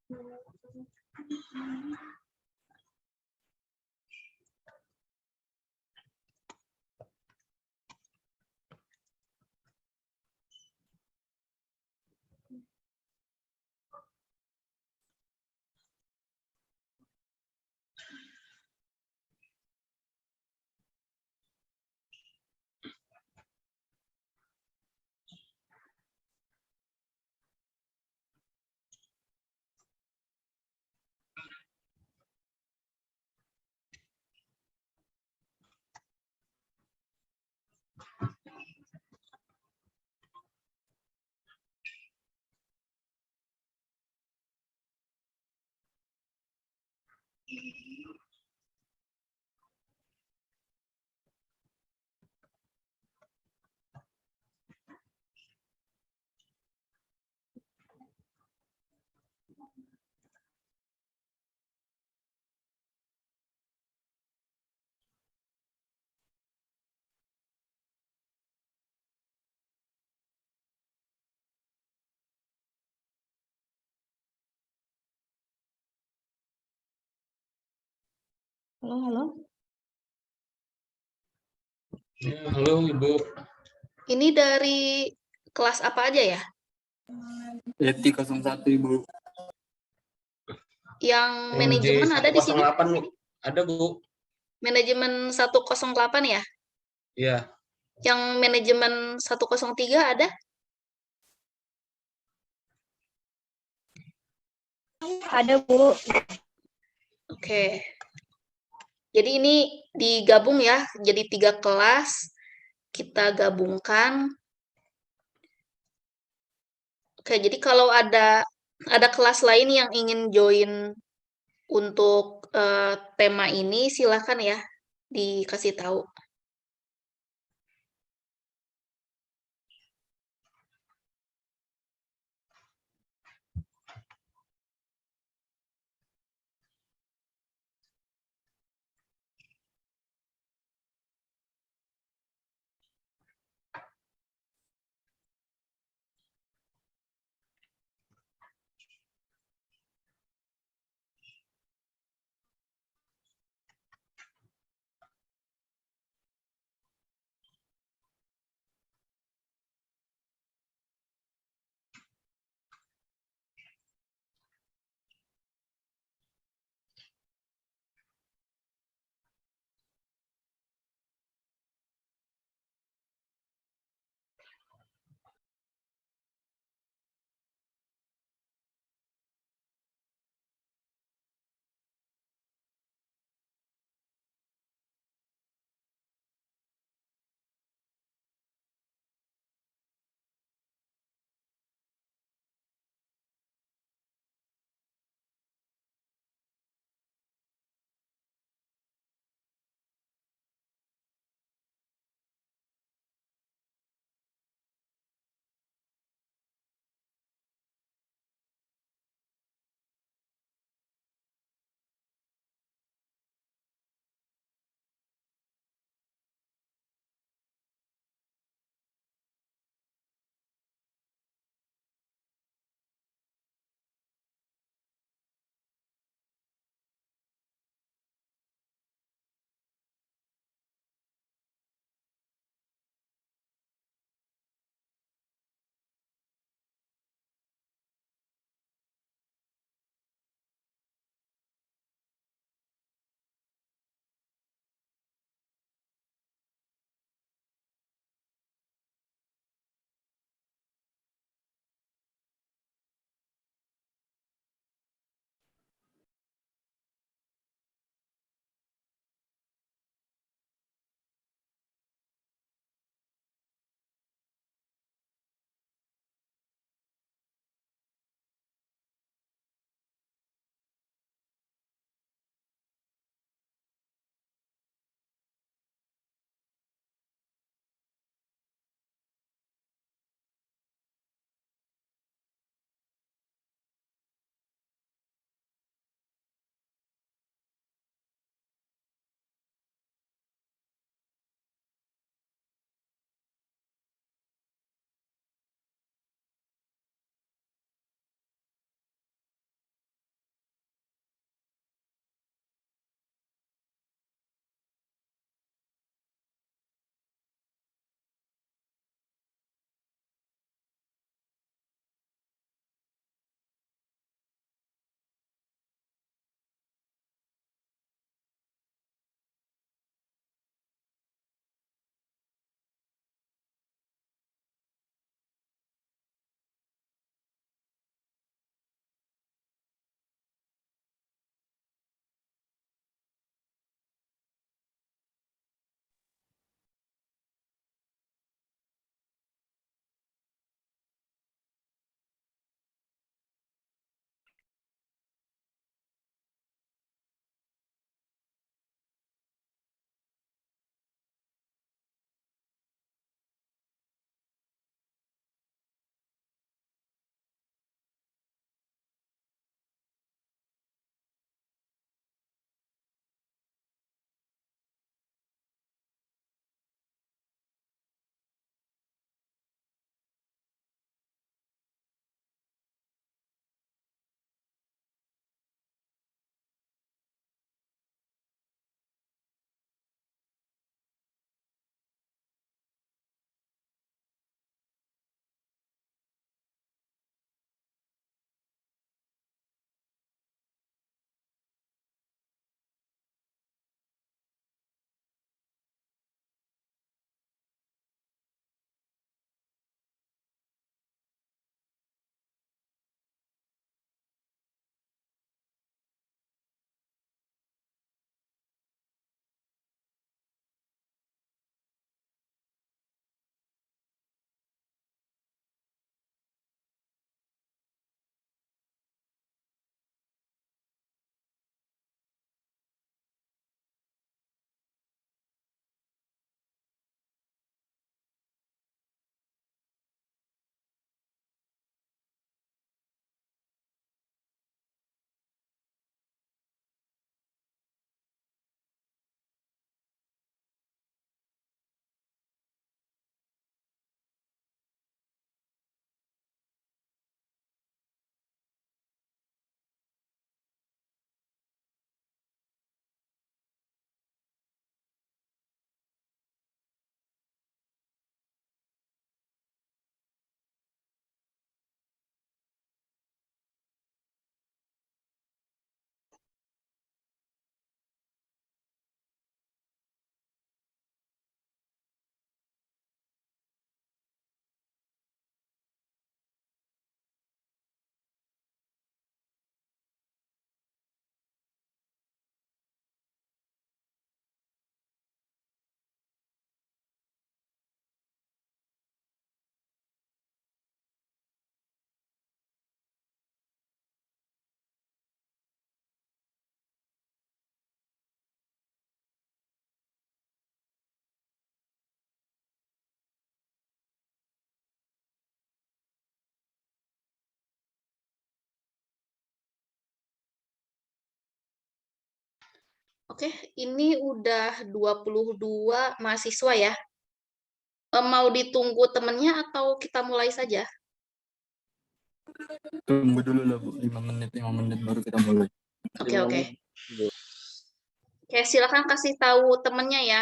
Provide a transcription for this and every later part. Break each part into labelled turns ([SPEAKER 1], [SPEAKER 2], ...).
[SPEAKER 1] Halo, halo.
[SPEAKER 2] Halo, Ibu.
[SPEAKER 1] Ini dari kelas apa aja ya?
[SPEAKER 3] Yeti 01, Ibu.
[SPEAKER 1] Yang
[SPEAKER 2] MJ
[SPEAKER 1] manajemen ada di sini?
[SPEAKER 2] 108 nih. Ada, Bu.
[SPEAKER 1] Manajemen 108 ya?
[SPEAKER 2] Iya.
[SPEAKER 1] Yang manajemen 103 ada?
[SPEAKER 4] Ada, Bu.
[SPEAKER 1] Oke. Jadi ini digabung ya, jadi 3 kelas. Kita gabungkan. Oke, jadi kalau ada kelas lain yang ingin join untuk tema ini, silakan ya dikasih tahu. Oke, ini udah 22 mahasiswa ya. Mau ditunggu temennya atau kita mulai saja?
[SPEAKER 3] Tunggu dulu lah Bu, 5 menit baru kita mulai.
[SPEAKER 1] Oke. Oke, silakan kasih tahu temennya ya.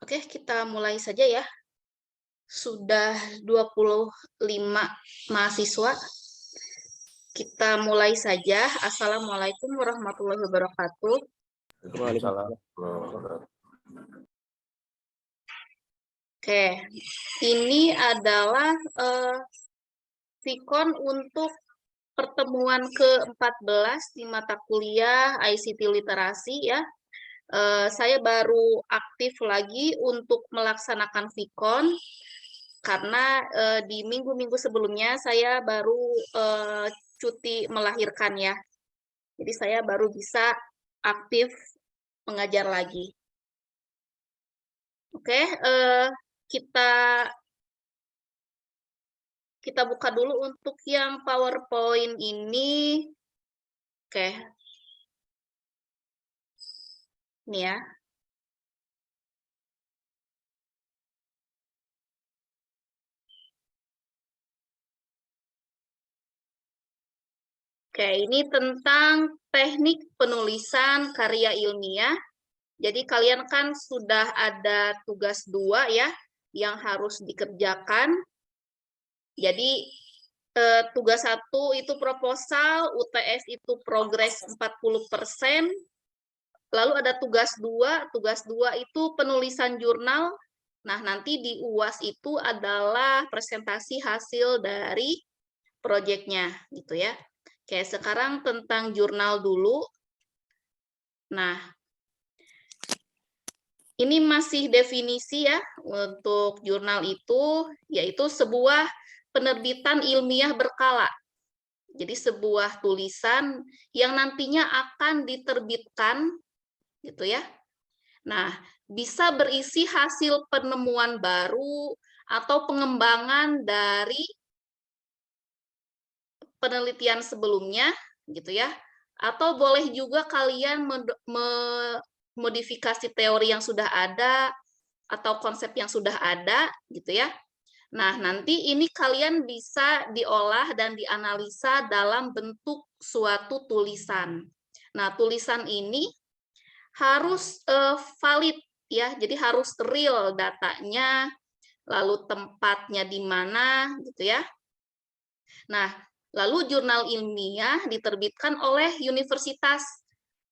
[SPEAKER 1] Oke, kita mulai saja ya. Sudah 25 mahasiswa. Kita mulai saja. Assalamualaikum warahmatullahi wabarakatuh. Oke, ini adalah Sikon untuk pertemuan ke-14 di mata kuliah ICT Literasi ya. Saya baru aktif lagi untuk melaksanakan Sikon karena di minggu-minggu sebelumnya saya baru cuti melahirkan ya. Jadi saya baru bisa aktif mengajar lagi. Oke, kita buka dulu untuk yang PowerPoint ini. Oke. Ini ya. Oke, ini tentang teknik penulisan karya ilmiah. Jadi kalian kan sudah ada tugas 2 ya, yang harus dikerjakan. Jadi tugas 1 itu proposal, UTS itu progres 40%. Lalu ada tugas 2 itu penulisan jurnal. Nah, nanti di UAS itu adalah presentasi hasil dari proyeknya gitu ya. Oke, sekarang tentang jurnal dulu. Nah, ini masih definisi ya untuk jurnal itu, yaitu sebuah penerbitan ilmiah berkala. Jadi sebuah tulisan yang nantinya akan diterbitkan gitu ya. Nah, bisa berisi hasil penemuan baru atau pengembangan dari penelitian sebelumnya gitu ya. Atau boleh juga kalian modifikasi teori yang sudah ada atau konsep yang sudah ada gitu ya. Nah, nanti ini kalian bisa diolah dan dianalisa dalam bentuk suatu tulisan. Nah, tulisan ini harus valid ya, jadi harus real datanya, lalu tempatnya di mana gitu ya. Nah, lalu jurnal ilmiah diterbitkan oleh universitas,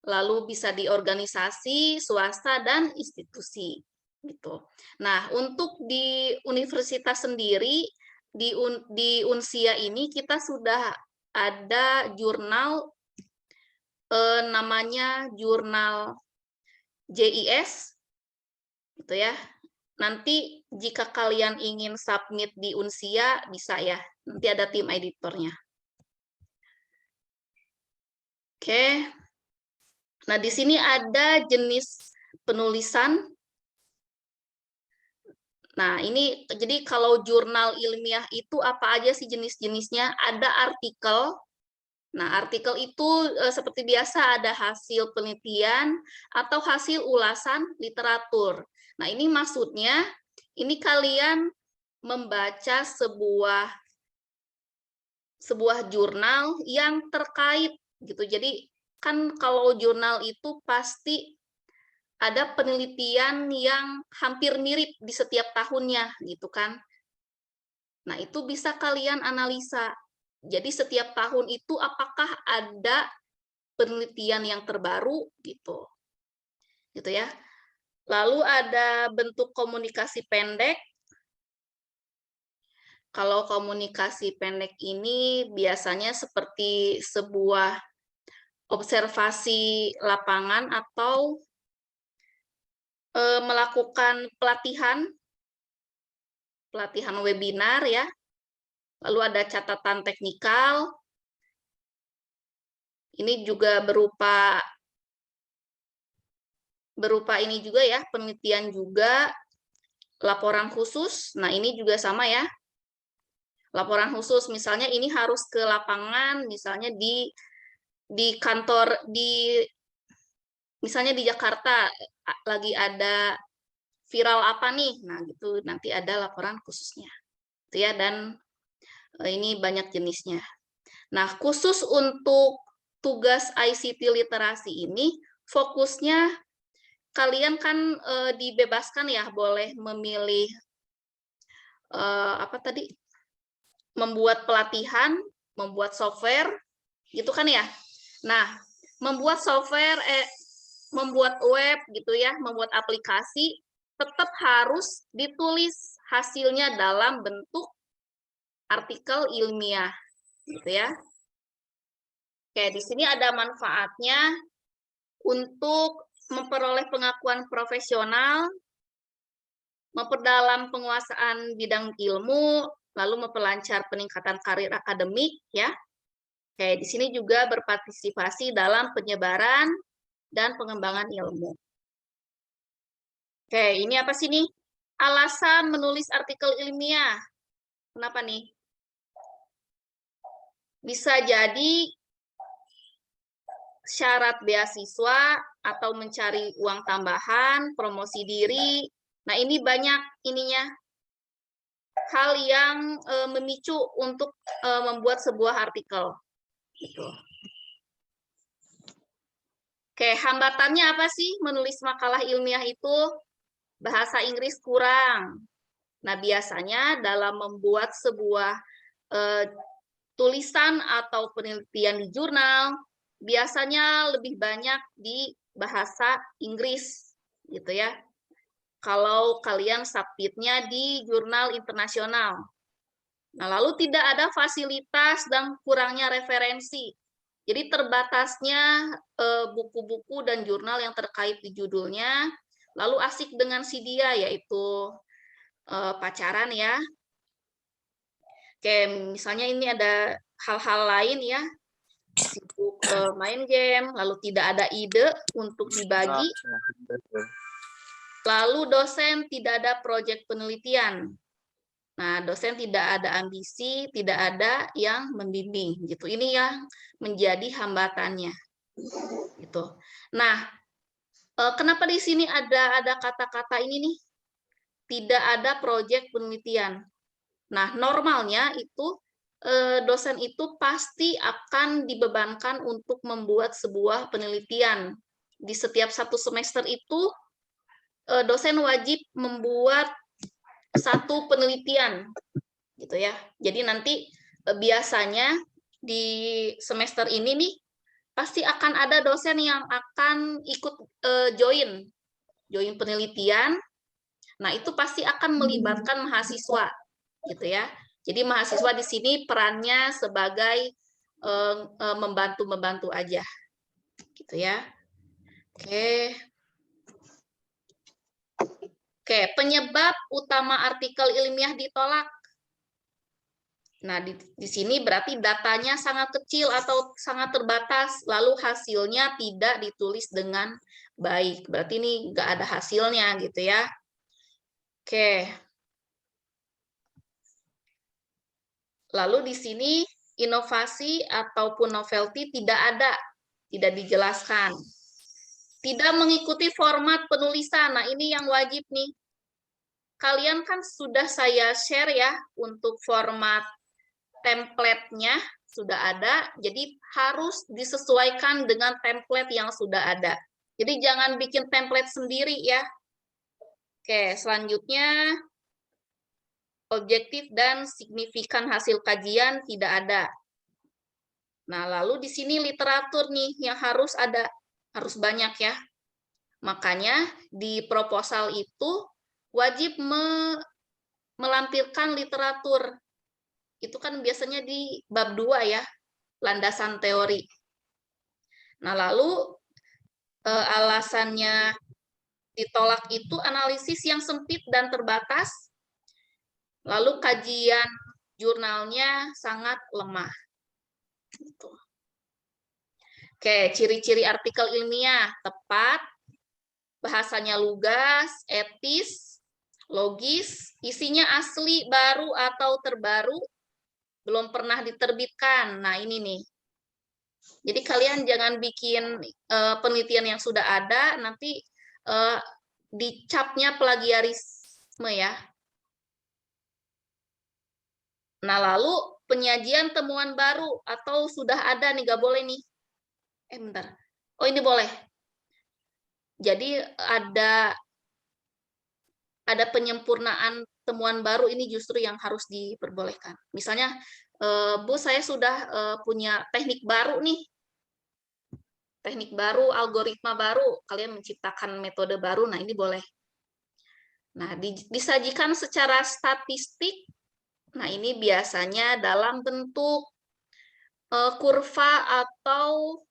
[SPEAKER 1] lalu bisa di organisasi, swasta, dan institusi. Gitu. Nah, untuk di universitas sendiri, di Unsia ini kita sudah ada jurnal namanya jurnal JIS, gitu ya. Nanti jika kalian ingin submit di Unsia, bisa ya. Nanti ada tim editornya. Oke. Nah, di sini ada jenis penulisan. Nah, ini jadi kalau jurnal ilmiah itu apa aja sih jenis-jenisnya? Ada artikel. Nah, artikel itu seperti biasa ada hasil penelitian atau hasil ulasan literatur. Nah, ini maksudnya ini kalian membaca sebuah jurnal yang terkait gitu. Jadi kan kalau jurnal itu pasti ada penelitian yang hampir mirip di setiap tahunnya gitu kan. Nah, itu bisa kalian analisa. Jadi setiap tahun itu apakah ada penelitian yang terbaru gitu. Gitu ya. Lalu ada bentuk komunikasi pendek. Kalau komunikasi pendek ini biasanya seperti sebuah observasi lapangan atau melakukan pelatihan webinar ya. Lalu ada catatan teknikal. Ini juga berupa ini juga ya, penelitian juga, laporan khusus. Nah, ini juga sama ya. Laporan khusus misalnya ini harus ke lapangan, misalnya di kantor misalnya di Jakarta lagi ada viral apa nih. Nah, gitu nanti ada laporan khususnya. Itu ya, dan ini banyak jenisnya. Nah, khusus untuk tugas ICT literasi ini fokusnya kalian kan dibebaskan ya, boleh memilih apa tadi? Membuat pelatihan, membuat software, gitu kan ya. Nah, membuat software, membuat web gitu ya, membuat aplikasi, tetap harus ditulis hasilnya dalam bentuk artikel ilmiah, gitu ya. Oke, di sini ada manfaatnya untuk memperoleh pengakuan profesional, memperdalam penguasaan bidang ilmu, lalu memperlancar peningkatan karir akademik, ya. Oke, di sini juga berpartisipasi dalam penyebaran dan pengembangan ilmu. Oke, ini apa sih nih? Alasan menulis artikel ilmiah. Kenapa nih? Bisa jadi syarat beasiswa atau mencari uang tambahan, promosi diri. Nah, ini banyak ininya hal yang memicu untuk membuat sebuah artikel. Gitu. Oke, hambatannya apa sih menulis makalah ilmiah itu? Bahasa Inggris kurang. Nah, biasanya dalam membuat sebuah tulisan atau penelitian di jurnal, biasanya lebih banyak di bahasa Inggris, gitu ya. Kalau kalian submitnya di jurnal internasional. Nah, lalu tidak ada fasilitas dan kurangnya referensi. Jadi terbatasnya buku-buku dan jurnal yang terkait di judulnya, lalu asik dengan si dia, yaitu pacaran ya. Oke, misalnya ini ada hal-hal lain ya, sibuk main game, lalu tidak ada ide untuk dibagi, lalu dosen tidak ada proyek penelitian. Nah, dosen tidak ada ambisi, tidak ada yang membimbing gitu. Ini yang menjadi hambatannya. Gitu. Nah, kenapa di sini ada kata-kata ini nih? Tidak ada proyek penelitian. Nah, normalnya itu dosen itu pasti akan dibebankan untuk membuat sebuah penelitian. Di setiap satu semester itu dosen wajib membuat satu penelitian, gitu ya. Jadi nanti biasanya di semester ini nih pasti akan ada dosen yang akan ikut join penelitian. Nah, itu pasti akan melibatkan mahasiswa, gitu ya. Jadi mahasiswa di sini perannya sebagai membantu aja, gitu ya. Oke. Oke, penyebab utama artikel ilmiah ditolak. Nah, di sini berarti datanya sangat kecil atau sangat terbatas, lalu hasilnya tidak ditulis dengan baik. Berarti ini nggak ada hasilnya, gitu ya. Oke. Lalu di sini inovasi ataupun novelty tidak ada, tidak dijelaskan. Tidak mengikuti format penulisan. Nah, ini yang wajib nih. Kalian kan sudah saya share ya untuk format template-nya sudah ada, jadi harus disesuaikan dengan template yang sudah ada. Jadi jangan bikin template sendiri ya. Oke, selanjutnya objektif dan signifikan hasil kajian tidak ada. Nah, lalu di sini literatur nih yang harus ada, harus banyak ya. Makanya di proposal itu wajib melampirkan literatur. Itu kan biasanya di bab 2 ya, landasan teori. Nah, lalu alasannya ditolak itu analisis yang sempit dan terbatas, lalu kajian jurnalnya sangat lemah. Gitu. Oke, ciri-ciri artikel ilmiah, tepat, bahasanya lugas, etis, logis, isinya asli, baru atau terbaru, belum pernah diterbitkan. Nah, ini nih. Jadi kalian jangan bikin penelitian yang sudah ada, nanti dicapnya plagiarisme ya. Nah, lalu penyajian temuan baru atau sudah ada nih, nggak boleh nih. Bentar. Oh, ini boleh. Jadi ada penyempurnaan temuan baru, ini justru yang harus diperbolehkan. Misalnya, Bu, saya sudah punya teknik baru nih. Teknik baru, algoritma baru, kalian menciptakan metode baru, nah ini boleh. Nah, disajikan secara statistik, nah ini biasanya dalam bentuk kurva atau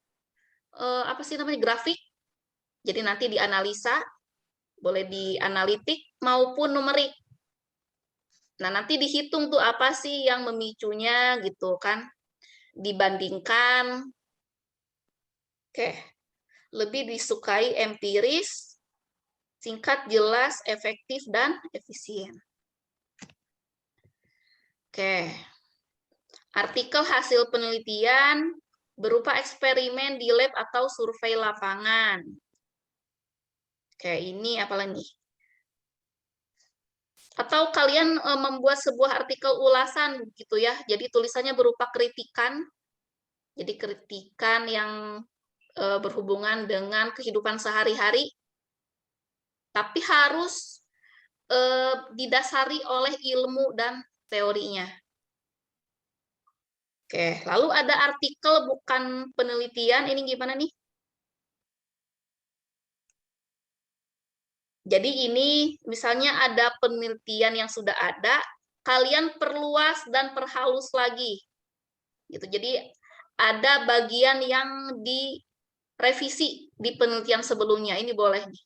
[SPEAKER 1] apa sih namanya, grafik. Jadi nanti dianalisa, boleh dianalitik maupun numerik. Nah, nanti dihitung tuh apa sih yang memicunya gitu kan. Dibandingkan, oke, lebih disukai empiris, singkat, jelas, efektif, dan efisien. Oke. Artikel hasil penelitian berupa eksperimen di lab atau survei lapangan. Oke, ini apa lagi? Atau kalian membuat sebuah artikel ulasan gitu ya. Jadi tulisannya berupa kritikan. Jadi kritikan yang berhubungan dengan kehidupan sehari-hari, tapi harus didasari oleh ilmu dan teorinya. Oke, lalu ada artikel bukan penelitian, ini gimana nih? Jadi ini misalnya ada penelitian yang sudah ada, kalian perluas dan perhalus lagi. Gitu. Jadi ada bagian yang direvisi di penelitian sebelumnya, ini boleh nih.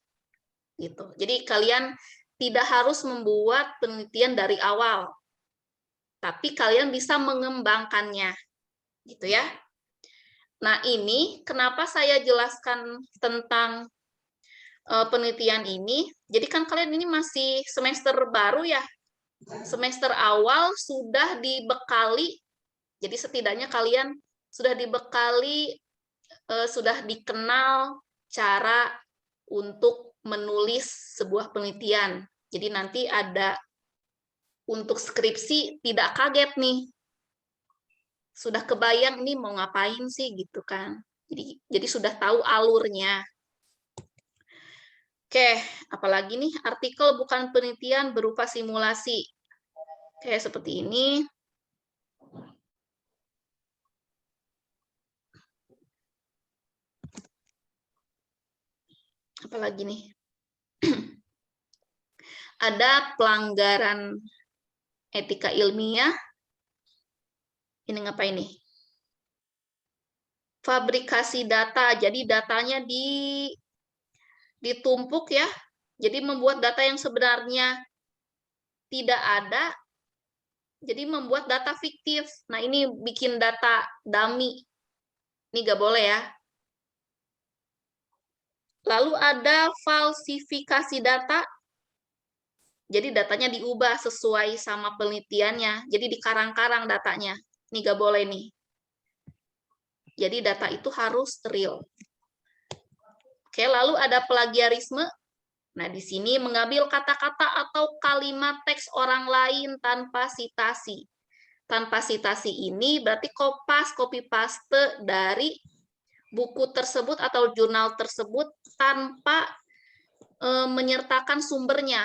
[SPEAKER 1] Gitu. Jadi kalian tidak harus membuat penelitian dari awal, tapi kalian bisa mengembangkannya. Gitu ya. Nah, ini kenapa saya jelaskan tentang penelitian ini. Jadi kan kalian ini masih semester baru ya. Semester awal sudah dibekali, jadi setidaknya kalian sudah dibekali, sudah dikenal cara untuk menulis sebuah penelitian. Jadi nanti ada untuk skripsi tidak kaget nih. Sudah kebayang nih mau ngapain sih gitu kan. Jadi sudah tahu alurnya. Oke, apalagi nih artikel bukan penelitian berupa simulasi. Oke, seperti ini. Apalagi nih? Ada pelanggaran etika ilmiah. Ini ngapain nih? Fabrikasi data. Jadi datanya ditumpuk ya. Jadi membuat data yang sebenarnya tidak ada. Jadi membuat data fiktif. Nah, ini bikin data dummy. Ini nggak boleh ya. Lalu ada falsifikasi data. Jadi datanya diubah sesuai sama penelitiannya. Jadi dikarang-karang datanya. Ini nggak boleh nih. Jadi data itu harus real. Oke, lalu ada plagiarisme. Nah, di sini mengambil kata-kata atau kalimat teks orang lain tanpa sitasi. Tanpa sitasi ini berarti copy paste dari buku tersebut atau jurnal tersebut tanpa menyertakan sumbernya.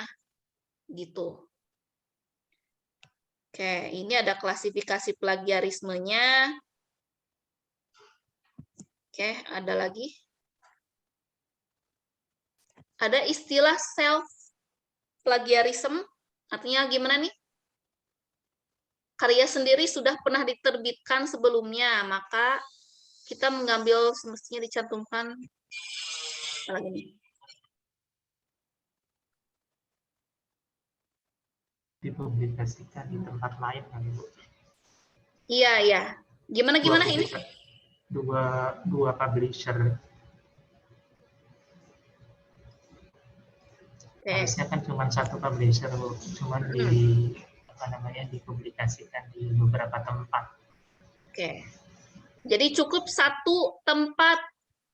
[SPEAKER 1] Gitu. Oke, ini ada klasifikasi plagiarismenya. Oke, ada lagi. Ada istilah self-plagiarism, artinya gimana nih? Karya sendiri sudah pernah diterbitkan sebelumnya, maka kita mengambil semestinya dicantumkan. Lagi nih.
[SPEAKER 5] Dipublikasikan di tempat lain kan Bu?
[SPEAKER 1] Iya, iya. Gimana ini?
[SPEAKER 5] Dua publisher. Harusnya kan cuma satu publisher Bu, cuma dipublikasikan di beberapa tempat.
[SPEAKER 1] Oke. Jadi cukup satu tempat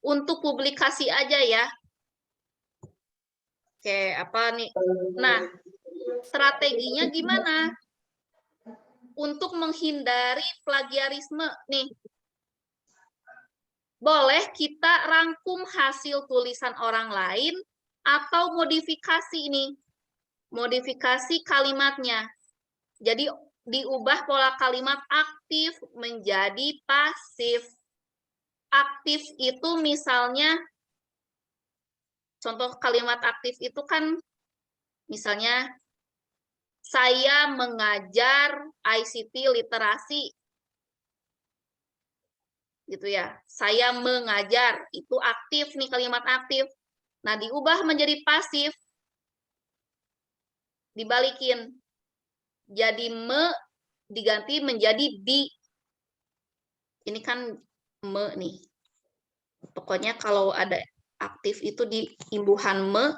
[SPEAKER 1] untuk publikasi aja ya. Oke, apa nih? Nah, strateginya gimana? Untuk menghindari plagiarisme nih. Boleh kita rangkum hasil tulisan orang lain atau modifikasi ini. Modifikasi kalimatnya. Jadi diubah pola kalimat aktif menjadi pasif. Aktif itu misalnya, contoh kalimat aktif itu kan misalnya, saya mengajar ICT literasi. Gitu ya. Saya mengajar, itu aktif nih kalimat aktif. Nah, diubah menjadi pasif. Dibalikin. Jadi diganti menjadi di. Ini kan me nih. Pokoknya kalau ada aktif itu di imbuhan me,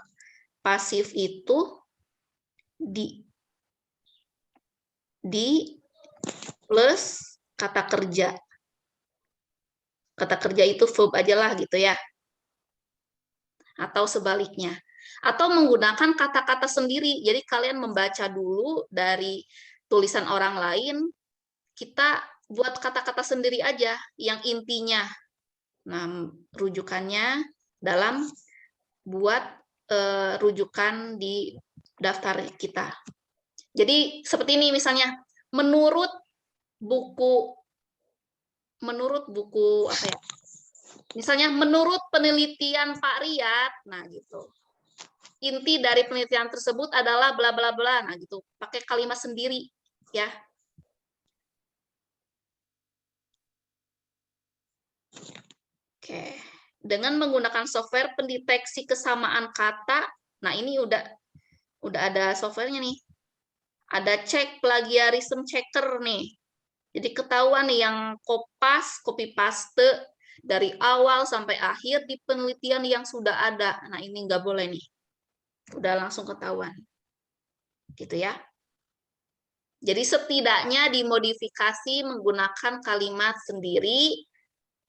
[SPEAKER 1] pasif itu di plus kata kerja. Kata kerja itu verb aja lah gitu ya. Atau sebaliknya. Atau menggunakan kata-kata sendiri. Jadi kalian membaca dulu dari tulisan orang lain, kita buat kata-kata sendiri aja yang intinya. Nah, rujukannya dalam buat rujukan di daftar kita. Jadi seperti ini misalnya, menurut buku apa ya? Misalnya menurut penelitian Pak Riyad, nah gitu. Inti dari penelitian tersebut adalah bla bla bla, nah gitu. Pakai kalimat sendiri ya. Oke. Dengan menggunakan software pendeteksi kesamaan kata, nah ini udah ada softwarenya nih. Ada cek plagiarism checker nih. Jadi ketahuan nih yang copy paste dari awal sampai akhir di penelitian yang sudah ada. Nah ini nggak boleh nih. Udah langsung ketahuan. Gitu ya. Jadi setidaknya dimodifikasi menggunakan kalimat sendiri,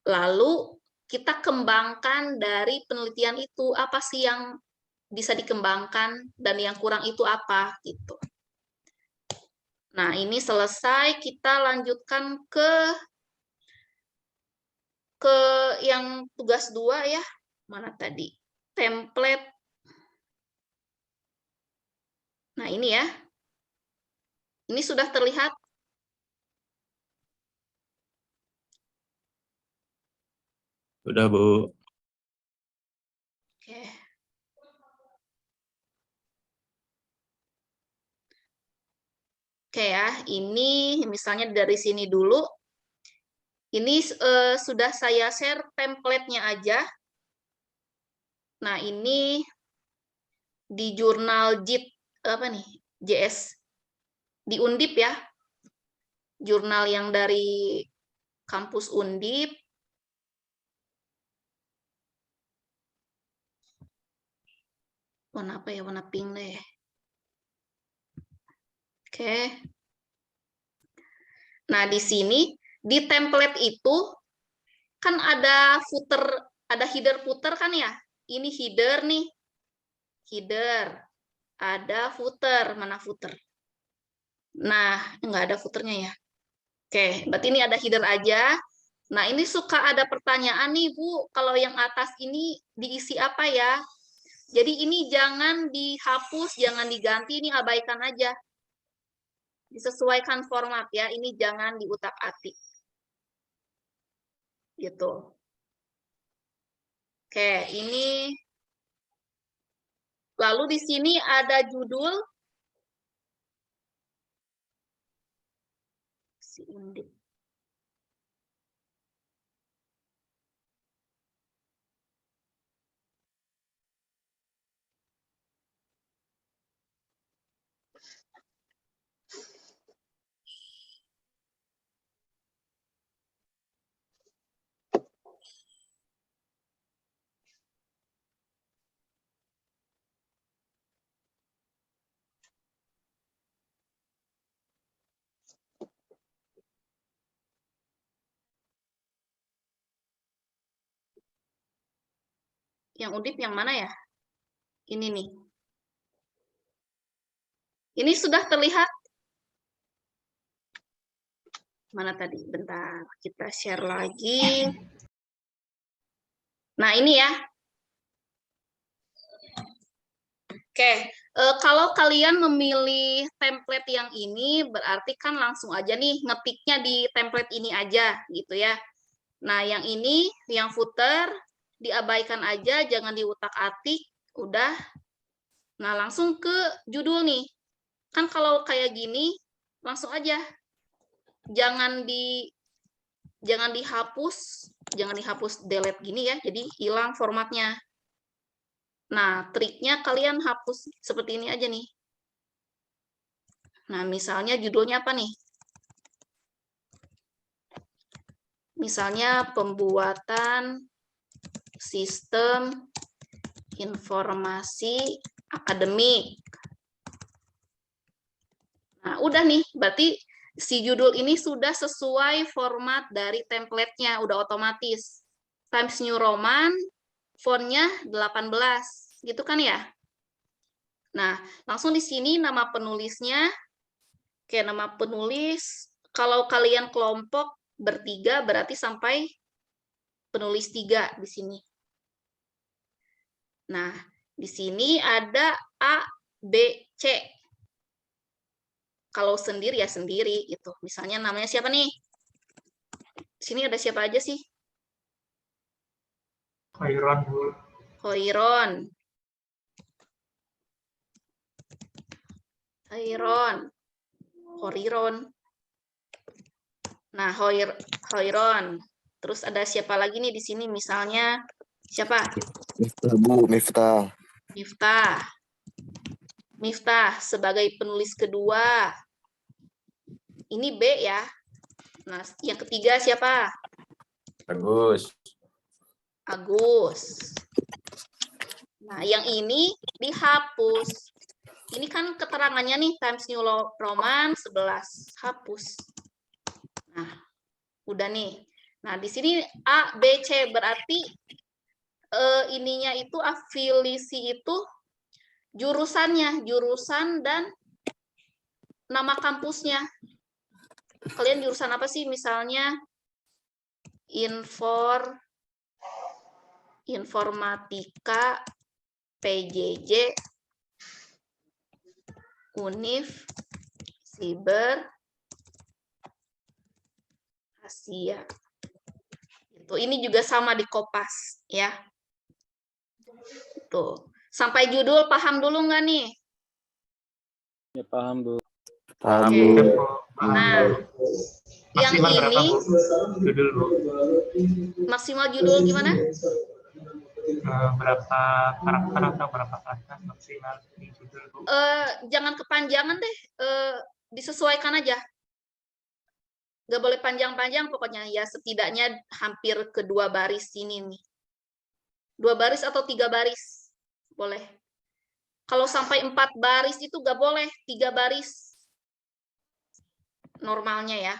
[SPEAKER 1] lalu kita kembangkan dari penelitian itu apa sih yang bisa dikembangkan dan yang kurang itu apa gitu. Nah, ini selesai, kita lanjutkan ke yang tugas 2 ya. Mana tadi? Template. Nah, ini ya. Ini sudah terlihat.
[SPEAKER 3] Udah, Bu.
[SPEAKER 1] Oke. Oke ya, ini misalnya dari sini dulu. Ini sudah saya share template-nya aja. Nah, ini di jurnal JIT apa nih? JS di Undip ya. Jurnal yang dari kampus Undip. Warna apa ya? Warna pink deh. Oke. Nah, di sini di template itu kan ada footer, ada header footer kan ya? Ini header nih. Header. Ada footer, mana footer? Nah, nggak ada footernya ya. Oke, berarti ini ada header aja. Nah, ini suka ada pertanyaan nih, Bu, kalau yang atas ini diisi apa ya? Jadi ini jangan dihapus, jangan diganti, ini abaikan aja. Disesuaikan format ya, ini jangan diutak-atik. Gitu. Oke, ini lalu di sini ada judul si Undip. Yang Undip yang mana ya? Ini nih. Ini sudah terlihat? Mana tadi? Bentar, kita share lagi. Nah, ini ya. Oke, kalau kalian memilih template yang ini, berarti kan langsung aja nih ngetiknya di template ini aja, gitu ya. Nah, yang ini, yang footer, diabaikan aja, jangan diutak-atik, udah. Nah, langsung ke judul nih. Kan kalau kayak gini, langsung aja. Jangan dihapus, delete gini ya, jadi hilang formatnya. Nah, triknya kalian hapus seperti ini aja nih. Nah, misalnya judulnya apa nih? Misalnya pembuatan sistem informasi akademik. Nah, udah nih, berarti si judul ini sudah sesuai format dari template-nya, udah otomatis. Times New Roman, fontnya 18, gitu kan ya? Nah, langsung di sini nama penulisnya, oke, nama penulis, kalau kalian kelompok bertiga berarti sampai penulis 3 di sini. Nah, di sini ada A, B, C. Kalau sendiri ya sendiri gitu. Misalnya namanya siapa nih? Di sini ada siapa aja sih?
[SPEAKER 5] Khairon, Bu.
[SPEAKER 1] Khairon. Khairon. Nah, Khairon. Terus ada siapa lagi nih di sini? Misalnya siapa?
[SPEAKER 6] Miftah, Bu. Miftah.
[SPEAKER 1] Miftah sebagai penulis kedua. Ini B ya. Nah, yang ketiga siapa?
[SPEAKER 3] Agus.
[SPEAKER 1] Nah, yang ini dihapus. Ini kan keterangannya nih, Times New Roman 11. Hapus. Nah, udah nih. Nah, di sini A, B, C. Berarti ininya itu, afiliasi itu jurusannya. Jurusan dan nama kampusnya. Kalian jurusan apa sih? Misalnya informatika, PJJ, Univ, Siber, Asia. Itu ini juga sama di Kopas ya. Tuh. Sampai judul paham dulu nggak nih?
[SPEAKER 3] Ya, paham, Bu.
[SPEAKER 6] Paham,
[SPEAKER 1] Oke.
[SPEAKER 6] Bu.
[SPEAKER 1] Nah, yang
[SPEAKER 5] Maksimal berapa,
[SPEAKER 1] ini
[SPEAKER 5] Bu? Judul, Bu.
[SPEAKER 1] maksimal judul gimana?
[SPEAKER 5] Berapa karakter atau berapa kata maksimal di judul, Bu?
[SPEAKER 1] Jangan kepanjangan deh, disesuaikan aja. Nggak boleh panjang-panjang, pokoknya ya setidaknya hampir ke 2 baris sini nih. 2 baris atau 3 baris, boleh. Kalau sampai 4 baris itu nggak boleh, 3 baris normalnya ya.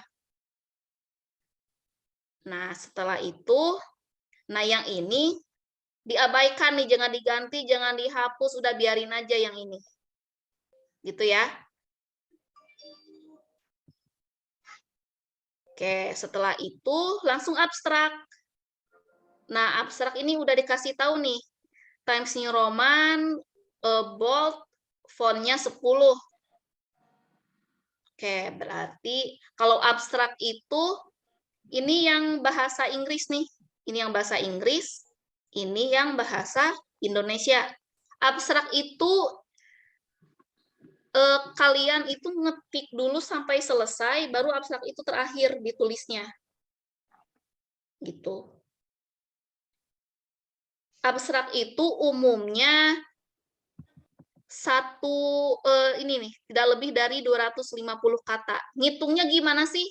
[SPEAKER 1] Nah, setelah itu, nah yang ini diabaikan nih, jangan diganti, jangan dihapus, udah biarin aja yang ini. Gitu ya. Oke, setelah itu langsung abstrak. Nah, abstrak ini udah dikasih tahu nih. Times New Roman, bold, fontnya 10. Oke, berarti kalau abstrak itu, ini yang bahasa Inggris nih. Ini yang bahasa Inggris, ini yang bahasa Indonesia. Abstrak itu kalian itu ngetik dulu sampai selesai, baru abstrak itu terakhir ditulisnya. Gitu. Abstrak itu umumnya ini nih, tidak lebih dari 250 kata. Ngitungnya gimana sih?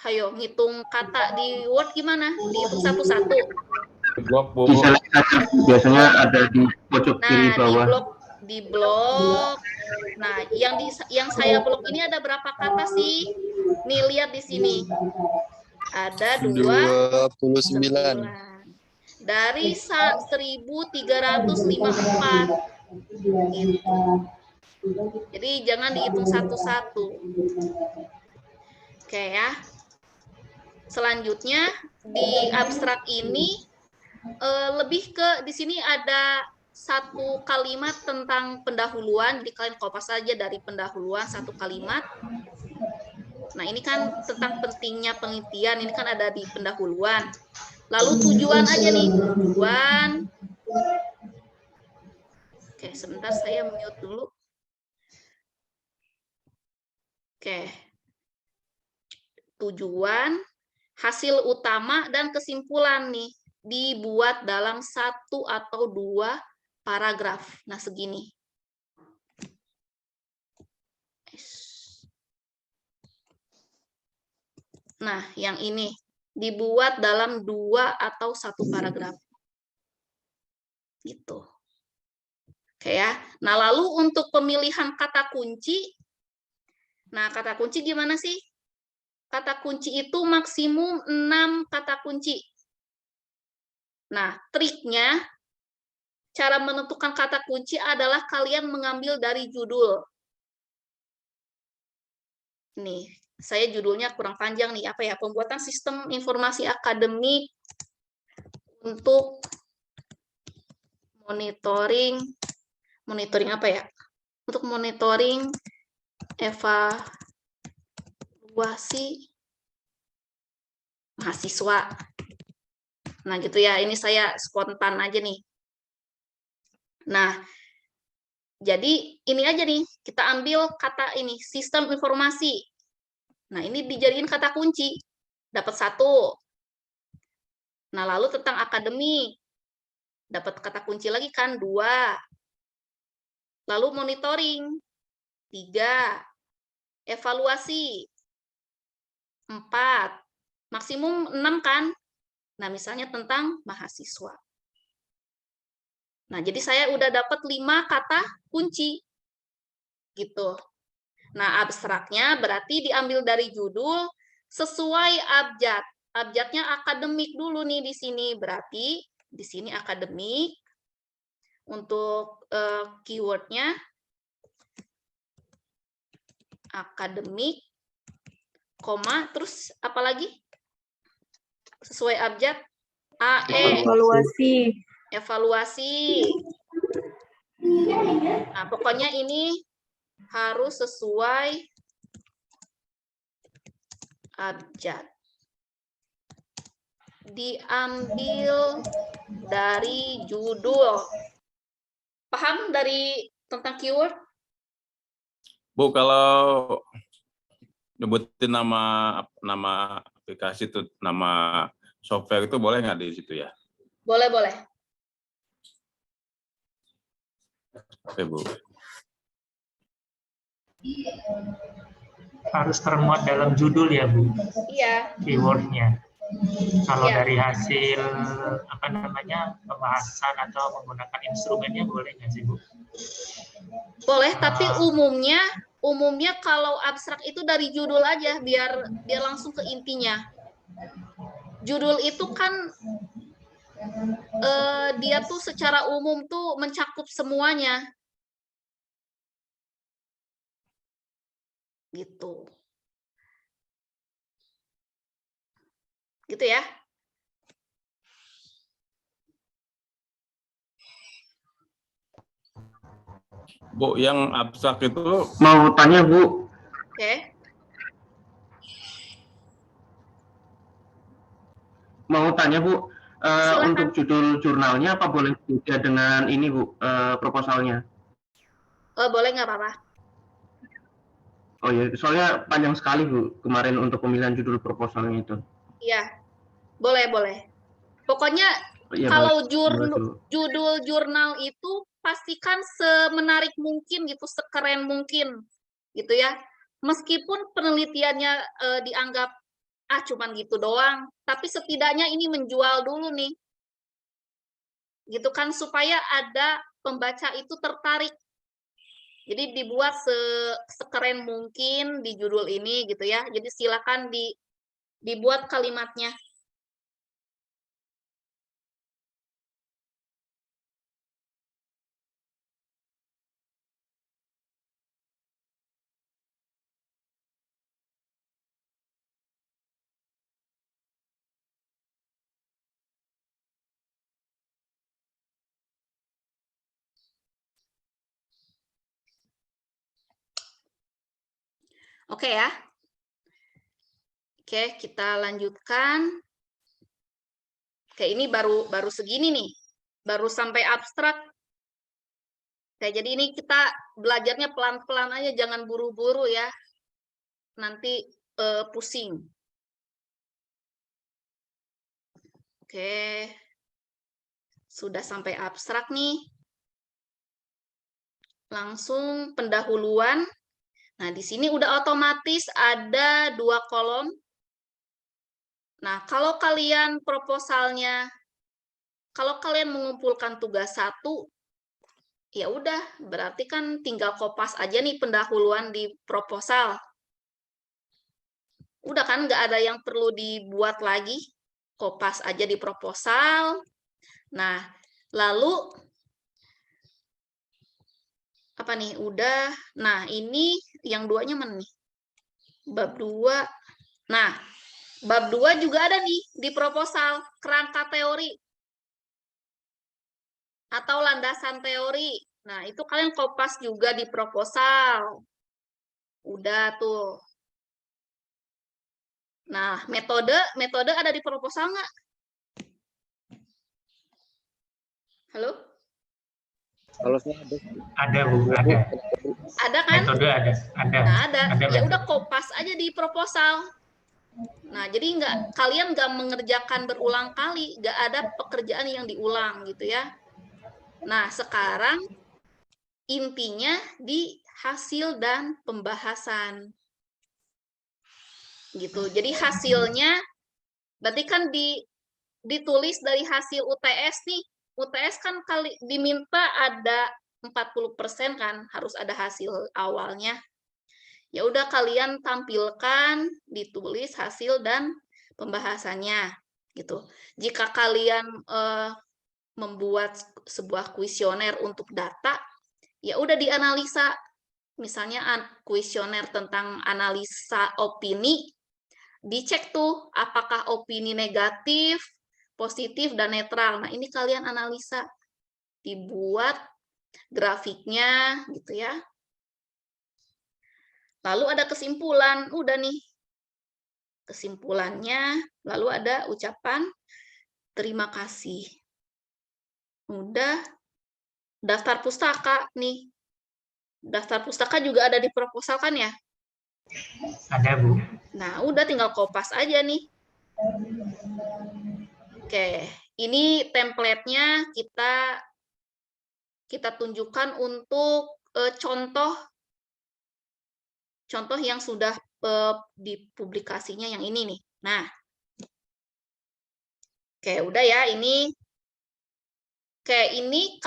[SPEAKER 1] Ayo, ngitung kata di Word gimana? Dihitung satu-satu.
[SPEAKER 3] Blok, Bu.
[SPEAKER 7] Biasanya ada di pojok kiri
[SPEAKER 1] Nah,
[SPEAKER 7] bawah.
[SPEAKER 1] di blok. Nah, yang saya blok ini ada berapa kata sih? Nih, lihat di sini. Ada 29. Dari 1354. Gitu. Jadi jangan dihitung satu-satu. Oke ya. Selanjutnya di abstrak ini lebih ke di sini ada satu kalimat tentang pendahuluan. Jadi kalian kopas saja dari pendahuluan satu kalimat. Nah, ini kan tentang pentingnya penelitian, ini kan ada di pendahuluan. Lalu tujuan aja nih, tujuan. Oke, sebentar saya mute dulu. Oke. Tujuan, hasil utama, dan kesimpulan nih dibuat dalam 1 atau 2 paragraf. Nah, segini. Nah, yang ini dibuat dalam 2 atau 1 paragraf. Gitu. Oke ya. Nah, lalu untuk pemilihan kata kunci. Nah, kata kunci gimana sih? Kata kunci itu maksimum 6 kata kunci. Nah, triknya, cara menentukan kata kunci adalah kalian mengambil dari judul. Nih, saya judulnya kurang panjang nih, apa ya? Pembuatan sistem informasi akademik untuk monitoring apa ya? Untuk monitoring evaluasi mahasiswa. Nah, gitu ya. Ini saya spontan aja nih. Nah, jadi ini aja nih, kita ambil kata ini, sistem informasi. Nah, ini dijadiin kata kunci. Dapat 1. Nah, lalu tentang akademik. Dapat kata kunci lagi kan, 2. Lalu monitoring, 3. Evaluasi, 4. Maksimum 6 kan? Nah, misalnya tentang mahasiswa. Nah, jadi saya udah dapat 5 kata kunci. Gitu. Nah, abstraknya berarti diambil dari judul sesuai abjad. Abjadnya akademik dulu nih di sini. Berarti di sini akademik. Untuk keywordnya akademik, koma, terus apa lagi? Sesuai abjad, AE. Evaluasi. Nah, pokoknya ini harus sesuai abjad. Diambil dari judul. Paham dari tentang keyword?
[SPEAKER 3] Bu, kalau nyebutin nama aplikasi itu, nama software itu boleh nggak di situ ya?
[SPEAKER 1] Boleh, boleh.
[SPEAKER 3] Oke, Bu.
[SPEAKER 5] Harus termuat dalam judul ya, Bu,
[SPEAKER 1] Iya.
[SPEAKER 5] keywordnya. Kalau
[SPEAKER 1] Iya.
[SPEAKER 5] dari hasil pembahasan atau menggunakan instrumennya boleh nggak sih, Bu?
[SPEAKER 1] Boleh, tapi umumnya kalau abstrak itu dari judul aja biar langsung ke intinya. Judul itu kan dia tuh secara umum tuh mencakup semuanya. Gitu. Gitu ya.
[SPEAKER 3] Bu, yang abstrak itu
[SPEAKER 7] Mau tanya, Bu.
[SPEAKER 1] Oke.
[SPEAKER 7] Mau tanya, Bu.
[SPEAKER 1] Silakan.
[SPEAKER 7] Untuk judul jurnalnya apa boleh beda dengan ini, Bu, proposalnya?
[SPEAKER 1] Boleh, nggak apa-apa.
[SPEAKER 7] Oh ya, soalnya panjang sekali, Bu, kemarin untuk pemilihan judul proposalnya itu.
[SPEAKER 1] Iya. Boleh, boleh. Pokoknya
[SPEAKER 7] Ya,
[SPEAKER 1] kalau
[SPEAKER 7] boleh,
[SPEAKER 1] judul jurnal itu pastikan semenarik mungkin gitu, sekeren mungkin gitu ya. Meskipun penelitiannya dianggap cuman gitu doang, tapi setidaknya ini menjual dulu nih. Gitu kan, supaya ada pembaca itu tertarik. Jadi dibuat sekeren mungkin di judul ini gitu ya. Jadi silakan dibuat kalimatnya. Oke ya. Oke, kita lanjutkan. Oke, ini baru segini nih. Baru sampai abstrak. Oke, jadi ini kita belajarnya pelan-pelan aja, jangan buru-buru ya. Nanti pusing. Oke. Sudah sampai abstrak nih. Langsung pendahuluan. Nah, di sini udah otomatis ada 2 kolom. Nah, kalau kalian proposalnya, kalau kalian mengumpulkan tugas 1, ya udah, berarti kan tinggal kopas aja nih pendahuluan di proposal. Udah kan, nggak ada yang perlu dibuat lagi. Kopas aja di proposal. Nah, lalu apa nih? Udah. Nah, ini yang 2-nya mana nih? Bab 2. Nah, bab 2 juga ada nih di proposal, kerangka teori atau landasan teori. Nah, itu kalian kopas juga di proposal. Udah tuh. Nah, metode ada di proposal nggak? Halo?
[SPEAKER 2] Kalau saya ada.
[SPEAKER 5] Ada Bu, ada.
[SPEAKER 1] Ada kan?
[SPEAKER 5] Metode ada.
[SPEAKER 1] Nah, ada. Ya
[SPEAKER 5] metode.
[SPEAKER 1] udah kopas aja di proposal. Nah, jadi kalian nggak mengerjakan berulang kali, nggak ada pekerjaan yang diulang gitu ya. Nah, sekarang intinya di hasil dan pembahasan. Gitu. Jadi hasilnya berarti kan ditulis dari hasil UTS nih. UTS kan diminta ada 40% kan, harus ada hasil awalnya. Ya udah kalian tampilkan, ditulis hasil dan pembahasannya gitu. Jika kalian membuat sebuah kuesioner untuk data, ya udah dianalisa. Misalnya kuesioner tentang analisa opini, dicek tuh apakah opini negatif, positif, dan netral. Nah, ini kalian analisa, dibuat grafiknya gitu ya. Lalu ada kesimpulan, udah nih. Kesimpulannya, lalu ada ucapan terima kasih. Udah, daftar pustaka nih. Daftar pustaka juga ada di proposal kan ya?
[SPEAKER 5] Ada Bu.
[SPEAKER 1] Nah, udah tinggal kopas aja nih. Oke, ini template-nya kita tunjukkan untuk contoh yang sudah dipublikasinya yang ini nih. Nah, oke, udah ya ini. Oke, ini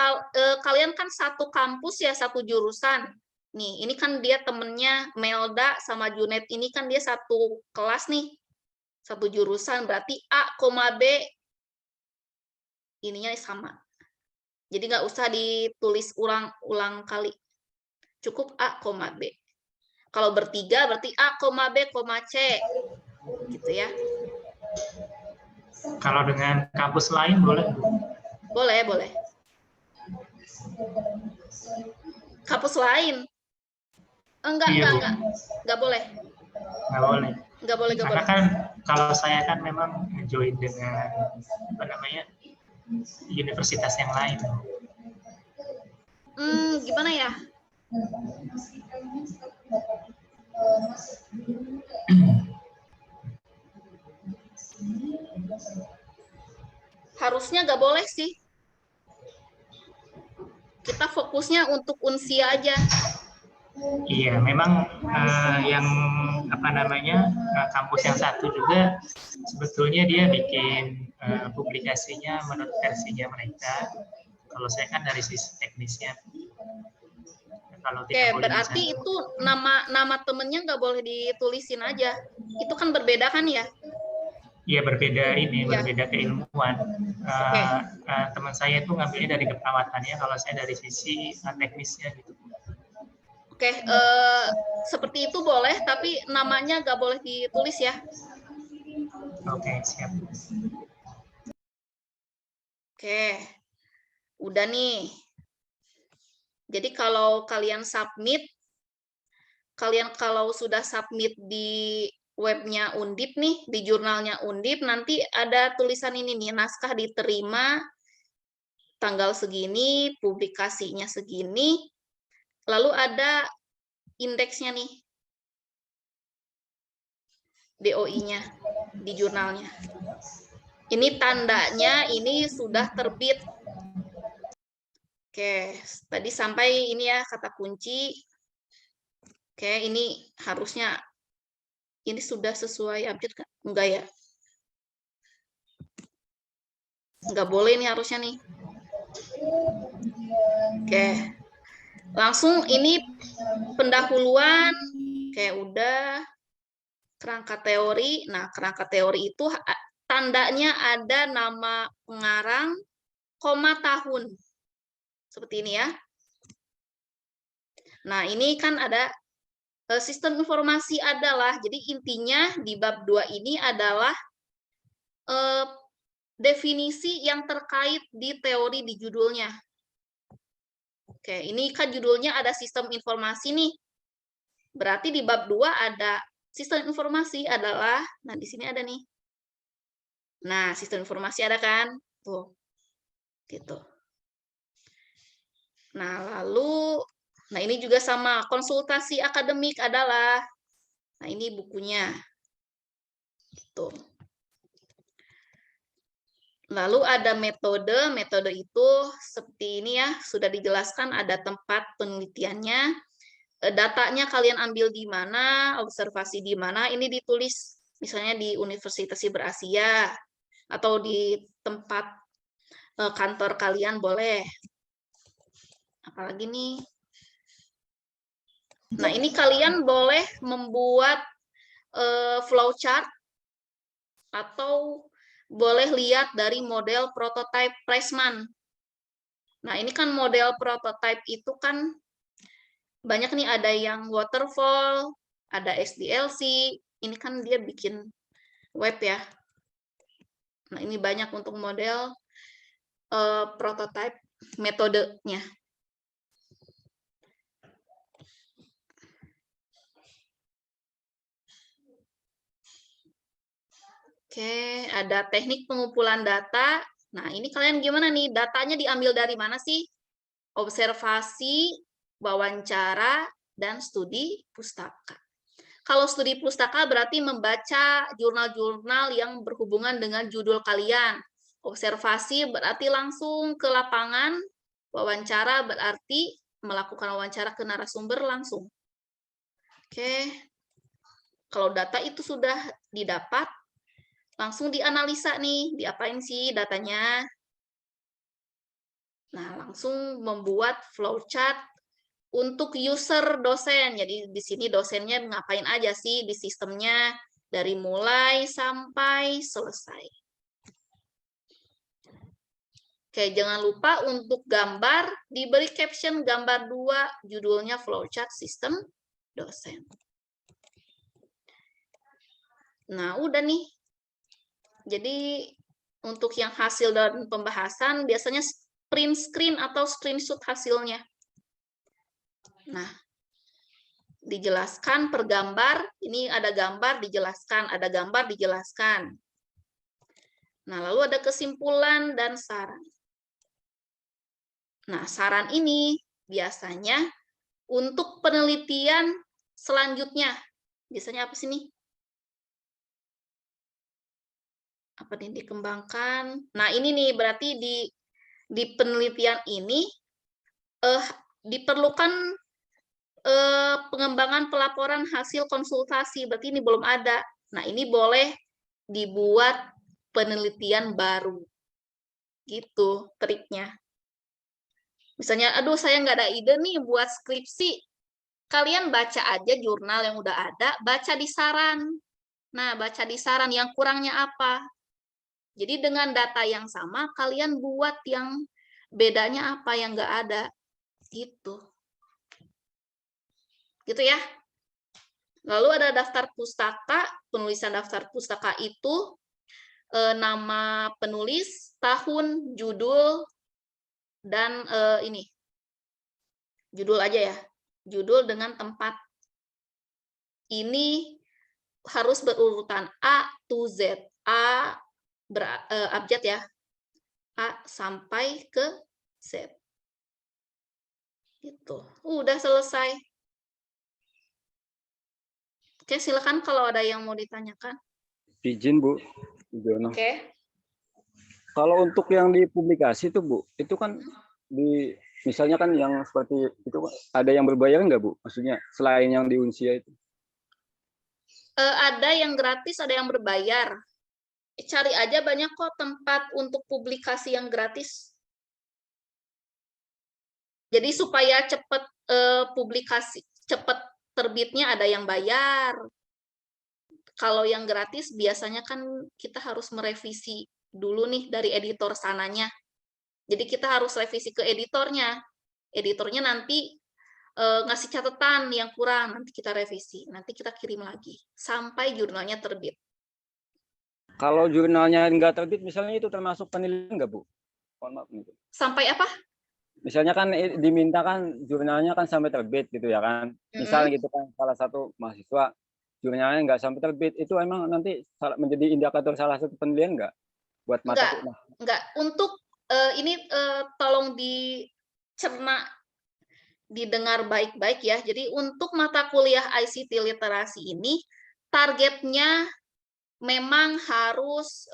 [SPEAKER 1] kalian kan satu kampus ya, satu jurusan. Nih, ini kan dia temennya Melda sama Junet, ini kan dia satu kelas nih. Satu jurusan, berarti A, B ininya sama. Jadi nggak usah ditulis ulang kali. Cukup A, B. Kalau bertiga berarti A, B, C. Gitu ya.
[SPEAKER 5] Kalau dengan kampus lain boleh?
[SPEAKER 1] Boleh. Kampus lain? Enggak boleh.
[SPEAKER 5] Nggak boleh.
[SPEAKER 1] Nggak boleh.
[SPEAKER 5] Karena kan kalau saya kan memang join dengan universitas yang lain.
[SPEAKER 1] Gimana ya? Harusnya nggak boleh sih. Kita fokusnya untuk Unsia aja.
[SPEAKER 5] Iya, memang yang kampus yang satu juga sebetulnya dia bikin publikasinya menurut versinya mereka. Kalau saya kan dari sisi teknisnya. Kalau
[SPEAKER 1] Oke, berarti itu nama temennya nggak boleh ditulisin aja. Itu kan berbeda kan ya?
[SPEAKER 5] Iya, berbeda berbeda keilmuan. Teman saya itu ngambilnya dari keperawatannya, kalau saya dari sisi teknisnya gitu.
[SPEAKER 1] Oke, seperti itu boleh, tapi namanya nggak boleh ditulis ya.
[SPEAKER 5] Oke, siap.
[SPEAKER 1] Oke, udah nih. Jadi kalau kalian submit, kalau sudah submit di webnya Undip nih, di jurnalnya Undip, nanti ada tulisan ini nih, naskah diterima tanggal segini, publikasinya segini, lalu ada indeksnya nih, DOI-nya di jurnalnya. Ini tandanya ini sudah terbit. Oke, tadi sampai ini ya kata kunci. Oke, ini harusnya ini sudah sesuai update kan? Enggak ya? Enggak boleh nih harusnya nih. Oke. Langsung ini pendahuluan. Oke, udah. Kerangka teori. Nah, kerangka teori itu tandanya ada nama pengarang, koma tahun. Seperti ini ya. Nah, ini kan ada Sistem informasi adalah, jadi intinya di bab 2 ini adalah definisi yang terkait di teori di judulnya. Oke, ini kan judulnya ada sistem informasi nih. Berarti di bab 2 ada sistem informasi adalah, nah di sini ada nih. Nah, sistem informasi ada kan? Tuh. Gitu. Nah, lalu nah ini juga sama, konsultasi akademik adalah, nah ini bukunya. Gitu. Lalu ada metode itu seperti ini ya, sudah dijelaskan ada tempat penelitiannya, datanya kalian ambil di mana, observasi di mana, ini ditulis misalnya di Universitas Siber Asia, atau di tempat kantor kalian boleh. Apalagi nih. Nah, ini kalian boleh membuat flowchart atau boleh lihat dari model prototype Pressman. Nah, ini kan model prototype itu kan banyak nih, ada yang waterfall, ada SDLC, ini kan dia bikin web ya. Nah, ini banyak untuk model prototype metodenya. Oke, ada teknik pengumpulan data. Nah, ini kalian gimana nih? Datanya diambil dari mana sih? Observasi, wawancara, dan studi pustaka. Kalau studi pustaka berarti membaca jurnal-jurnal yang berhubungan dengan judul kalian. Observasi berarti langsung ke lapangan. Wawancara berarti melakukan wawancara ke narasumber langsung. Oke. Kalau data itu sudah didapat, langsung dianalisa nih, diapain sih datanya. Nah, langsung membuat flowchart untuk user dosen. Jadi di sini dosennya ngapain aja sih di sistemnya dari mulai sampai selesai. Oke, jangan lupa untuk gambar diberi caption gambar 2, judulnya flowchart sistem dosen. Nah, udah nih. Jadi untuk yang hasil dan pembahasan biasanya print screen atau screenshot hasilnya. Nah, dijelaskan per gambar, ini ada gambar dijelaskan, ada gambar dijelaskan. Nah, lalu ada kesimpulan dan saran. Nah, saran ini biasanya untuk penelitian selanjutnya. Biasanya apa sih nih? Apa nih dikembangkan? Nah, ini nih berarti di penelitian ini diperlukan pengembangan pelaporan hasil konsultasi, berarti ini belum ada. Nah, ini boleh dibuat penelitian baru. Gitu triknya. Misalnya, aduh saya nggak ada ide nih buat skripsi. Kalian baca aja jurnal yang udah ada, baca di saran. Nah, baca di saran yang kurangnya apa. Jadi dengan data yang sama, kalian buat yang bedanya apa yang nggak ada. Gitu. Gitu ya. Lalu ada daftar pustaka. Penulisan daftar pustaka itu nama penulis, tahun, judul, dan ini. Judul aja ya. Judul dengan tempat. Ini harus berurutan A to Z. A abjad ya. A sampai ke Z. Gitu. Udah selesai. Oke, silakan kalau ada yang mau ditanyakan.
[SPEAKER 2] Izin Bu, Jono.
[SPEAKER 1] Oke.
[SPEAKER 2] Kalau untuk yang dipublikasi tuh Bu, itu kan misalnya kan yang seperti itu ada yang berbayar nggak Bu? Maksudnya selain yang di Unsia itu?
[SPEAKER 1] Ada yang gratis, ada yang berbayar. Cari aja banyak kok tempat untuk publikasi yang gratis. Jadi supaya cepat publikasi, cepat terbitnya ada yang bayar. Kalau yang gratis biasanya kan kita harus merevisi dulu nih dari editor sananya. Jadi kita harus revisi ke editornya. Editornya nanti ngasih catatan yang kurang, nanti kita revisi, nanti kita kirim lagi sampai jurnalnya terbit.
[SPEAKER 2] Kalau jurnalnya nggak terbit, misalnya itu termasuk penilaian nggak, Bu? Mohon maaf nih, Bu.
[SPEAKER 1] Sampai apa?
[SPEAKER 2] Misalnya kan diminta kan jurnalnya kan sampai terbit gitu ya kan. Misalnya gitu kan salah satu mahasiswa jurnalnya nggak sampai terbit, itu emang nanti menjadi indikator salah satu penilaian nggak buat mata kuliah?
[SPEAKER 1] Enggak. Untuk ini tolong dicerna, didengar baik-baik ya. Jadi untuk mata kuliah ICT literasi ini targetnya memang harus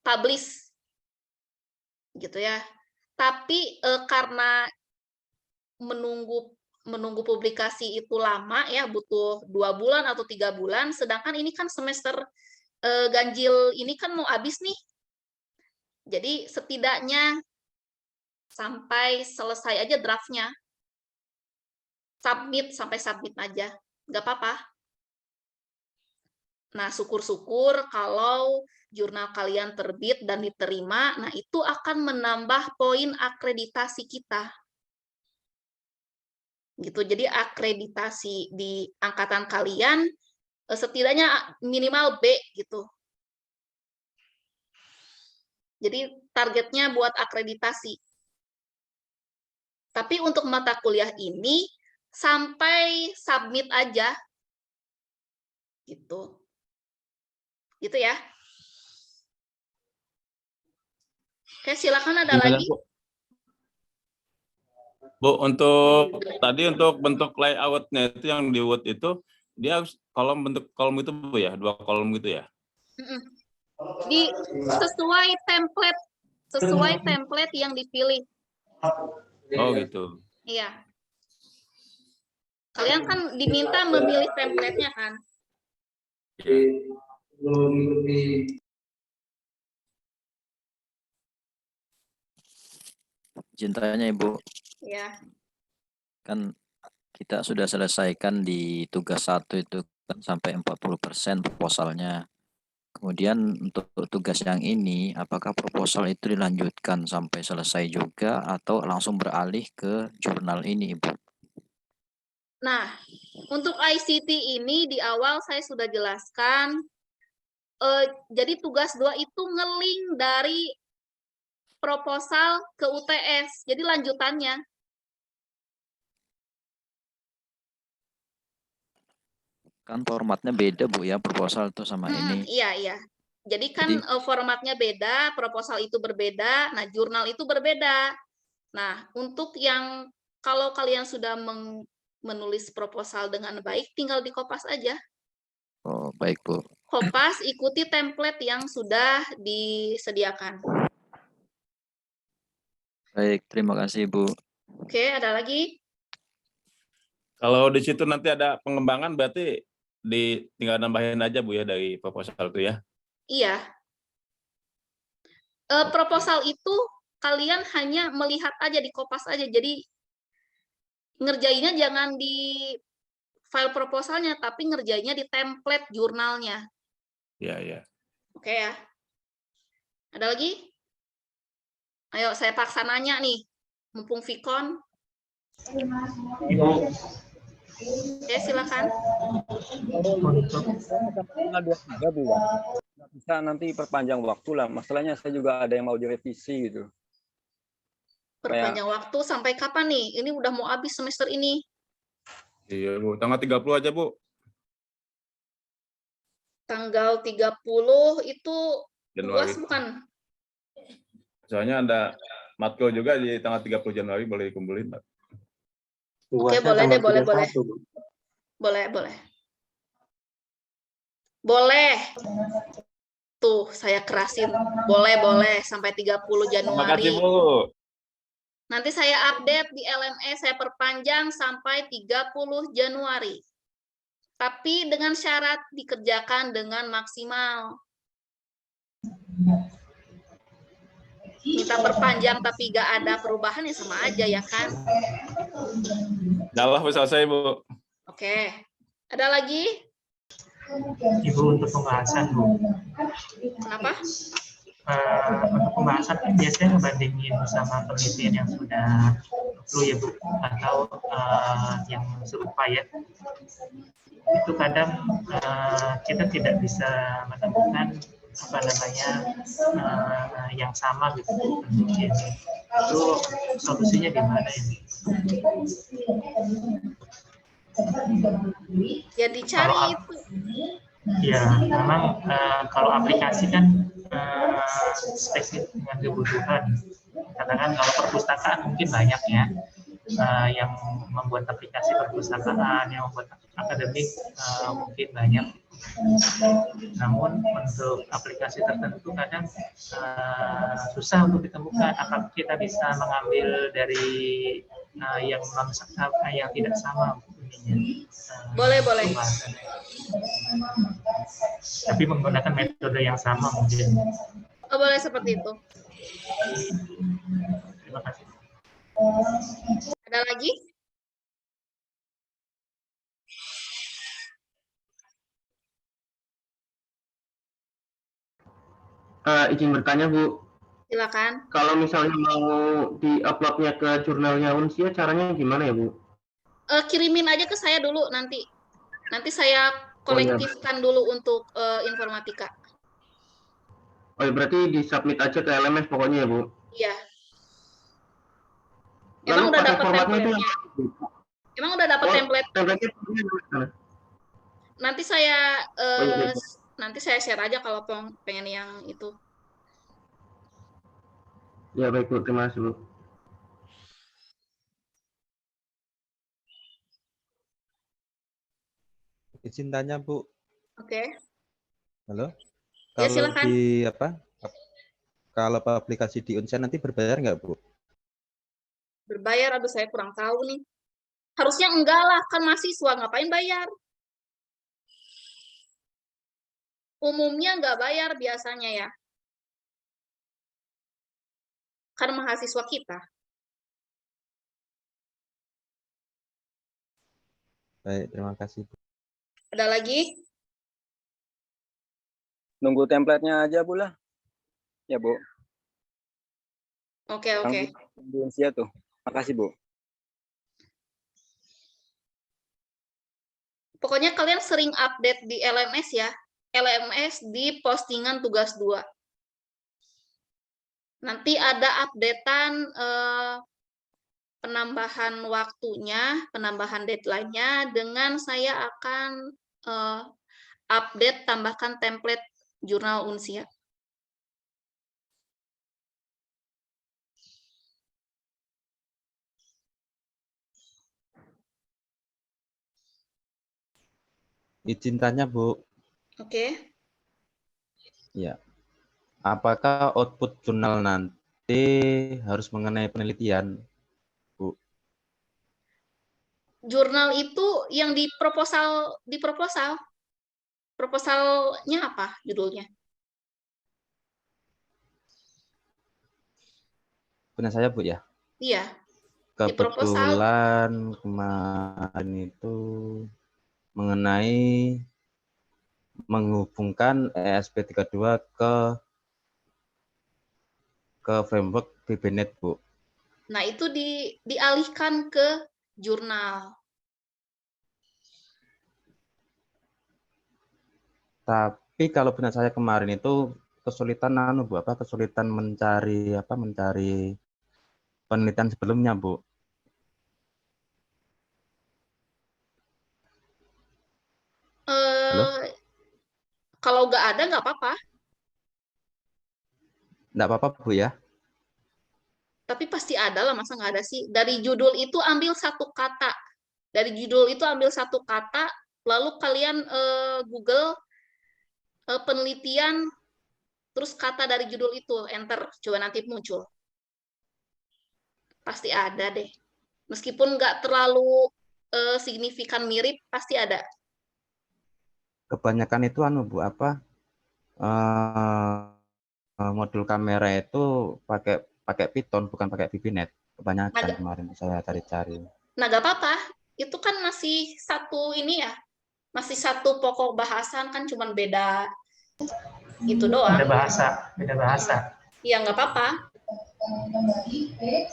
[SPEAKER 1] publish gitu ya. Tapi karena menunggu publikasi itu lama ya, butuh 2 bulan atau 3 bulan, sedangkan ini kan semester ganjil ini kan mau habis nih. Jadi setidaknya sampai selesai aja draftnya, sampai submit aja, nggak apa-apa. Nah, syukur-syukur kalau jurnal kalian terbit dan diterima, nah itu akan menambah poin akreditasi kita. Gitu. Jadi akreditasi di angkatan kalian setidaknya minimal B gitu. Jadi targetnya buat akreditasi. Tapi untuk mata kuliah ini sampai submit aja. Gitu. Gitu ya. Oke, silakan ada lagi.
[SPEAKER 3] Bu, untuk tadi untuk bentuk layout-nya itu yang di Word itu dia harus bentuk kolom itu, Bu ya, 2 kolom gitu ya. Sesuai template yang dipilih. Oh gitu.
[SPEAKER 1] Iya. Kalian kan diminta memilih template-nya kan?
[SPEAKER 8] Izin tanya Ibu.
[SPEAKER 1] Ya.
[SPEAKER 8] Kan kita sudah selesaikan di tugas 1 itu kan sampai 40% proposalnya. Kemudian untuk tugas yang ini, apakah proposal itu dilanjutkan sampai selesai juga atau langsung beralih ke jurnal ini, Ibu?
[SPEAKER 1] Nah, untuk ICT ini di awal saya sudah jelaskan, jadi tugas 2 itu nge-link dari proposal ke UTS, jadi lanjutannya.
[SPEAKER 8] Kan formatnya beda, Bu ya, proposal itu sama ini.
[SPEAKER 1] Iya. Jadi kan formatnya beda, proposal itu berbeda, nah jurnal itu berbeda. Nah, untuk yang kalau kalian sudah menulis proposal dengan baik, tinggal dikopas aja.
[SPEAKER 8] Oh, baik, Bu.
[SPEAKER 1] Kopas, ikuti template yang sudah disediakan.
[SPEAKER 8] Baik, terima kasih, Bu.
[SPEAKER 1] Oke, ada lagi?
[SPEAKER 3] Kalau di situ nanti ada pengembangan berarti tinggal nambahin aja, Bu ya, dari proposal itu ya?
[SPEAKER 1] Iya. Proposal itu kalian hanya melihat aja, dikopas aja. Jadi ngerjainnya jangan di file proposalnya, tapi ngerjainnya di template jurnalnya.
[SPEAKER 3] Iya.
[SPEAKER 1] Oke ya. Ada lagi? Ayo, saya paksa nanya nih. Mumpung Vicon. Oke, silakan.
[SPEAKER 2] Bisa nanti perpanjang waktu lah. Masalahnya saya juga ada yang mau direvisi gitu.
[SPEAKER 1] Perpanjang waktu sampai kapan nih? Ini udah mau habis semester ini.
[SPEAKER 3] Iya, Bu. Tanggal 30 aja, Bu.
[SPEAKER 1] Tanggal 30 itu
[SPEAKER 3] Januari.
[SPEAKER 1] UAS bukan?
[SPEAKER 3] Soalnya ada matkul juga di tanggal 30 Januari, boleh dikumpulin, Pak.
[SPEAKER 1] Oke, boleh deh, boleh. Boleh. Tuh, saya kerasin. Boleh sampai 30 Januari.
[SPEAKER 3] Terima kasih, Bu.
[SPEAKER 1] Nanti saya update di LME, saya perpanjang sampai 30 Januari. Tapi dengan syarat dikerjakan dengan maksimal. Minta perpanjang tapi nggak ada perubahan ya sama aja ya kan?
[SPEAKER 3] Insyaallah selesai, Bu.
[SPEAKER 1] Oke. Ada lagi?
[SPEAKER 5] Ibu, untuk pembahasan, Bu.
[SPEAKER 1] Kenapa?
[SPEAKER 5] Untuk pembahasan kan biasanya ngebandingin sama penelitian yang sudah flu ya Bu, atau yang serupa ya, itu kadang kita tidak bisa menemukan apa namanya yang sama gitu mungkin. Itu solusinya gimana ini?
[SPEAKER 1] Ya dicari
[SPEAKER 5] Kalau
[SPEAKER 1] itu.
[SPEAKER 5] ya memang kalau aplikasi kan spesifik dengan kebutuhan. Katakan kalau perpustakaan mungkin banyak ya yang membuat aplikasi perpustakaan, yang membuat akademik mungkin banyak. Namun untuk aplikasi tertentu kadang susah untuk ditemukan. Apakah kita bisa mengambil dari yang yang tidak sama ininya?
[SPEAKER 1] Boleh.
[SPEAKER 5] Tapi menggunakan metode yang sama mungkin.
[SPEAKER 1] Oh, boleh seperti itu.
[SPEAKER 5] Terima kasih.
[SPEAKER 1] Ada lagi?
[SPEAKER 7] Izin bertanya Bu,
[SPEAKER 1] Silakan.
[SPEAKER 7] kalau misalnya mau di-uploadnya ke jurnalnya Unsia, caranya gimana ya Bu?
[SPEAKER 1] Kirimin aja ke saya dulu nanti. Nanti saya kolektifkan dulu untuk informatika.
[SPEAKER 7] Oh ya, berarti di-submit aja ke LMS pokoknya ya Bu?
[SPEAKER 1] Iya.
[SPEAKER 7] Lalu
[SPEAKER 1] Emang udah
[SPEAKER 7] pakai
[SPEAKER 1] dapat
[SPEAKER 7] formatnya itu
[SPEAKER 1] template-nya? Emang udah dapat template?
[SPEAKER 7] Template-nya gimana?
[SPEAKER 1] Nanti saya
[SPEAKER 7] iya.
[SPEAKER 1] nanti saya share aja kalau pengen yang itu.
[SPEAKER 7] Ya baik Bu, terima kasih Bu.
[SPEAKER 9] Izin tanya Bu.
[SPEAKER 1] Oke.
[SPEAKER 9] Halo.
[SPEAKER 1] Ya,
[SPEAKER 9] Kalau
[SPEAKER 1] silakan.
[SPEAKER 9] di kalau aplikasi di Unsia nanti berbayar nggak Bu?
[SPEAKER 1] Berbayar, aduh saya kurang tahu nih. Harusnya enggak lah, kan mahasiswa ngapain bayar? Umumnya nggak bayar biasanya ya. Kan mahasiswa kita.
[SPEAKER 9] Baik, terima kasih Bu.
[SPEAKER 1] Ada lagi?
[SPEAKER 2] Nunggu template-nya aja Bu lah. Ya Bu.
[SPEAKER 1] Oke.
[SPEAKER 2] Di Unsia tuh. Makasih Bu.
[SPEAKER 1] Pokoknya kalian sering update di LMS ya. LMS di postingan tugas 2. Nanti ada updatean penambahan waktunya, penambahan deadline-nya dengan saya akan update tambahkan template jurnal Unsia.
[SPEAKER 9] Izin tanya Bu.
[SPEAKER 1] Oke.
[SPEAKER 9] Ya. Apakah output jurnal nanti harus mengenai penelitian, Bu?
[SPEAKER 1] Jurnal itu yang di proposal. Proposalnya apa judulnya?
[SPEAKER 9] Benar saya Bu ya?
[SPEAKER 1] Iya. Di proposal.
[SPEAKER 9] Kebetulan kemarin itu mengenai menghubungkan ESP32 ke framework BBNet Bu.
[SPEAKER 1] Nah, itu dialihkan ke jurnal.
[SPEAKER 9] Tapi kalau benar saya kemarin itu kesulitan Bu, kesulitan mencari penelitian sebelumnya Bu. Halo?
[SPEAKER 1] Kalau nggak ada nggak apa-apa.
[SPEAKER 9] Nggak apa-apa Bu ya?
[SPEAKER 1] Tapi pasti ada lah, masa nggak ada sih. Dari judul itu ambil satu kata. Lalu kalian Google penelitian, terus kata dari judul itu, enter, coba nanti muncul. Pasti ada deh. Meskipun nggak terlalu signifikan mirip, pasti ada.
[SPEAKER 9] Kebanyakan itu Bu, modul kamera itu pakai Python, bukan pakai BBNet. Kebanyakan kemarin saya cari-cari.
[SPEAKER 1] Nah, nggak apa-apa. Itu kan masih satu ini ya. Masih satu pokok bahasan, kan cuma beda itu doang.
[SPEAKER 5] Beda bahasa.
[SPEAKER 1] Iya, nggak apa-apa.
[SPEAKER 9] Oke.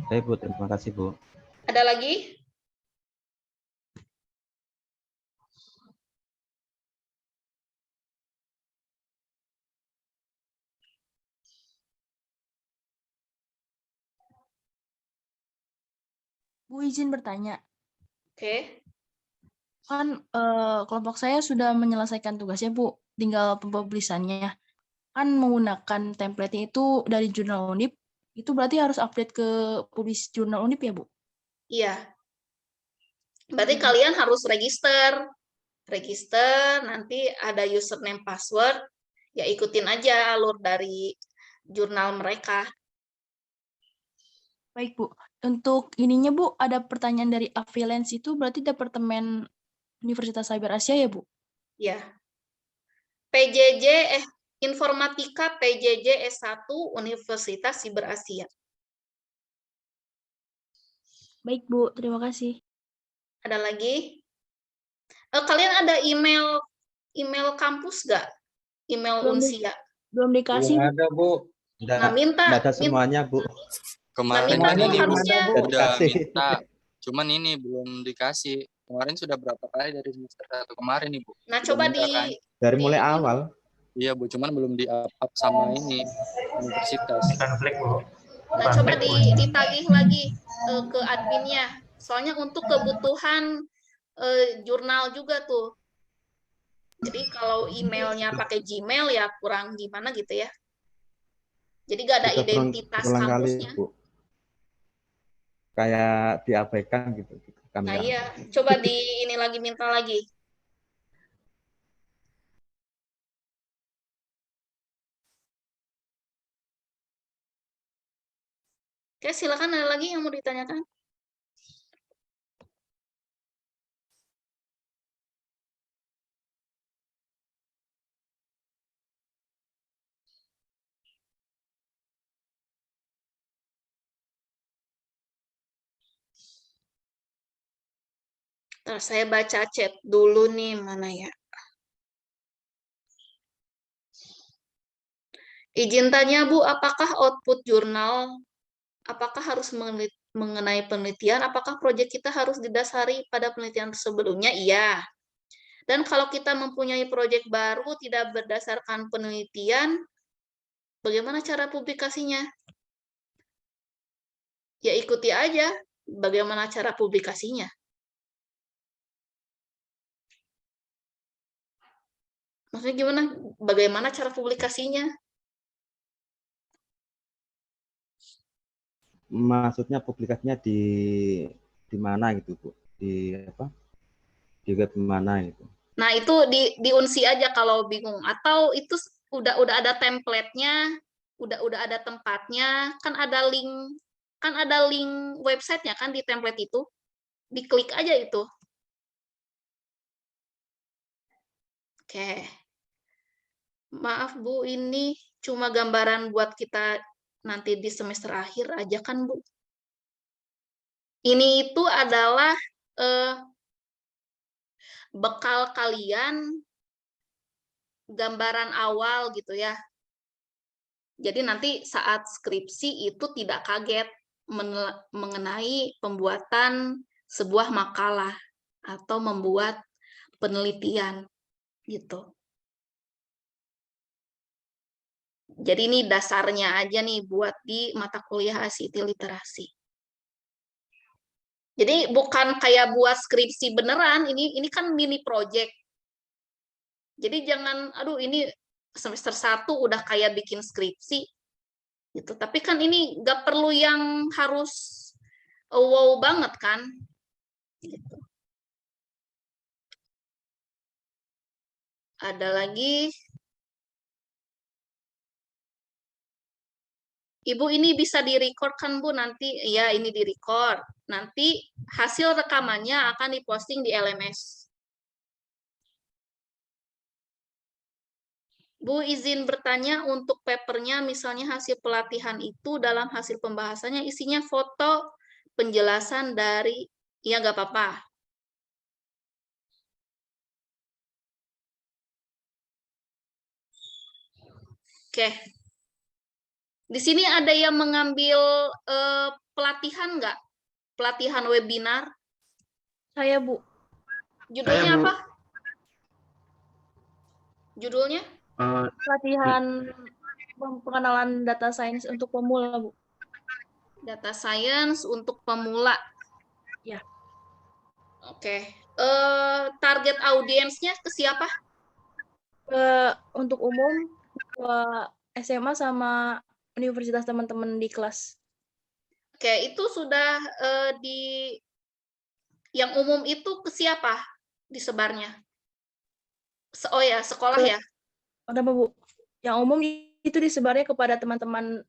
[SPEAKER 9] Oke, Bu. Terima kasih, Bu.
[SPEAKER 1] Ada lagi?
[SPEAKER 10] Bu, izin bertanya.
[SPEAKER 1] Oke.
[SPEAKER 10] Kan kelompok saya sudah menyelesaikan tugasnya, Bu. Tinggal pempublisannya. Kan menggunakan template itu dari jurnal Undip, itu berarti harus update ke publis jurnal Undip ya, Bu?
[SPEAKER 1] Iya. Berarti kalian harus register, nanti ada username password, ya ikutin aja alur dari jurnal mereka.
[SPEAKER 10] Baik, Bu. Untuk ininya, Bu, ada pertanyaan dari Avilens itu berarti Departemen Universitas Cyber Asia ya, Bu?
[SPEAKER 1] Ya. PJJ, Informatika PJJ S1 Universitas Cyber Asia.
[SPEAKER 10] Baik, Bu. Terima kasih.
[SPEAKER 1] Ada lagi? Kalian ada email kampus nggak? Email Unsia?
[SPEAKER 10] Belum dikasih.
[SPEAKER 9] Belum ada, Bu.
[SPEAKER 1] Nah, minta
[SPEAKER 9] semuanya, Bu.
[SPEAKER 11] Kemarin
[SPEAKER 1] minta tuh
[SPEAKER 11] ini
[SPEAKER 1] harusnya.
[SPEAKER 11] udah minta, cuman ini belum dikasih. Kemarin sudah berapa kali dari semester 1 kemarin, Ibu.
[SPEAKER 1] Nah, coba
[SPEAKER 11] kan?
[SPEAKER 9] Dari mulai awal.
[SPEAKER 11] Iya, Bu, cuman belum di-up sama ini universitas.
[SPEAKER 5] Konflik, Bu.
[SPEAKER 1] Nah, coba ditagih lagi ke adminnya. Soalnya untuk kebutuhan jurnal juga tuh. Jadi kalau emailnya pakai Gmail ya kurang gimana gitu ya. Jadi nggak ada identitas kampusnya.
[SPEAKER 9] Bu. Kayak diabaikan gitu.
[SPEAKER 1] Nah iya, coba ini lagi minta lagi. Oke, silakan ada lagi yang mau ditanyakan? Ntar saya baca chat dulu nih, mana ya. Izin tanya Bu, apakah output jurnal, apakah harus mengenai penelitian, apakah proyek kita harus didasari pada penelitian sebelumnya? Iya. Dan kalau kita mempunyai proyek baru tidak berdasarkan penelitian, bagaimana cara publikasinya? Ya ikuti aja bagaimana cara publikasinya. Maksudnya gimana? Bagaimana cara publikasinya?
[SPEAKER 9] Maksudnya publikasinya di mana gitu, Bu? Di apa? Di web mana gitu.
[SPEAKER 1] Nah, itu di Unsi aja kalau bingung. Atau itu udah ada template-nya, udah ada tempatnya, kan ada link websitenya kan di template itu. Diklik aja itu. Oke. Maaf Bu, ini cuma gambaran buat kita nanti di semester akhir aja kan Bu. Ini itu adalah bekal kalian gambaran awal gitu ya. Jadi nanti saat skripsi itu tidak kaget mengenai pembuatan sebuah makalah atau membuat penelitian gitu. Jadi ini dasarnya aja nih buat di mata kuliah ICT literasi. Jadi bukan kayak buat skripsi beneran, ini kan mini project. Jadi jangan, aduh ini semester 1 udah kayak bikin skripsi. Gitu. Tapi kan ini nggak perlu yang harus wow banget kan. Gitu. Ada lagi. Ibu ini bisa di-record kan Bu nanti? Ya, ini di-record. Nanti hasil rekamannya akan diposting di LMS. Bu, izin bertanya untuk papernya, misalnya hasil pelatihan itu dalam hasil pembahasannya isinya foto penjelasan dari, ya nggak apa-apa. Oke. Di sini ada yang mengambil pelatihan nggak? Pelatihan webinar?
[SPEAKER 10] Saya, Bu.
[SPEAKER 1] Judulnya
[SPEAKER 7] Bu.
[SPEAKER 1] apa? Judulnya?
[SPEAKER 10] Pelatihan pengenalan data science untuk pemula, Bu.
[SPEAKER 1] Data science untuk pemula.
[SPEAKER 10] Ya.
[SPEAKER 1] Oke. Target audiensnya ke siapa?
[SPEAKER 10] Untuk umum, ke SMA sama universitas teman-teman di kelas.
[SPEAKER 1] Oke, itu sudah yang umum itu ke siapa disebarnya? Oh ya, sekolah ya?
[SPEAKER 10] Ada, Bu. Yang umum itu disebarnya kepada teman-teman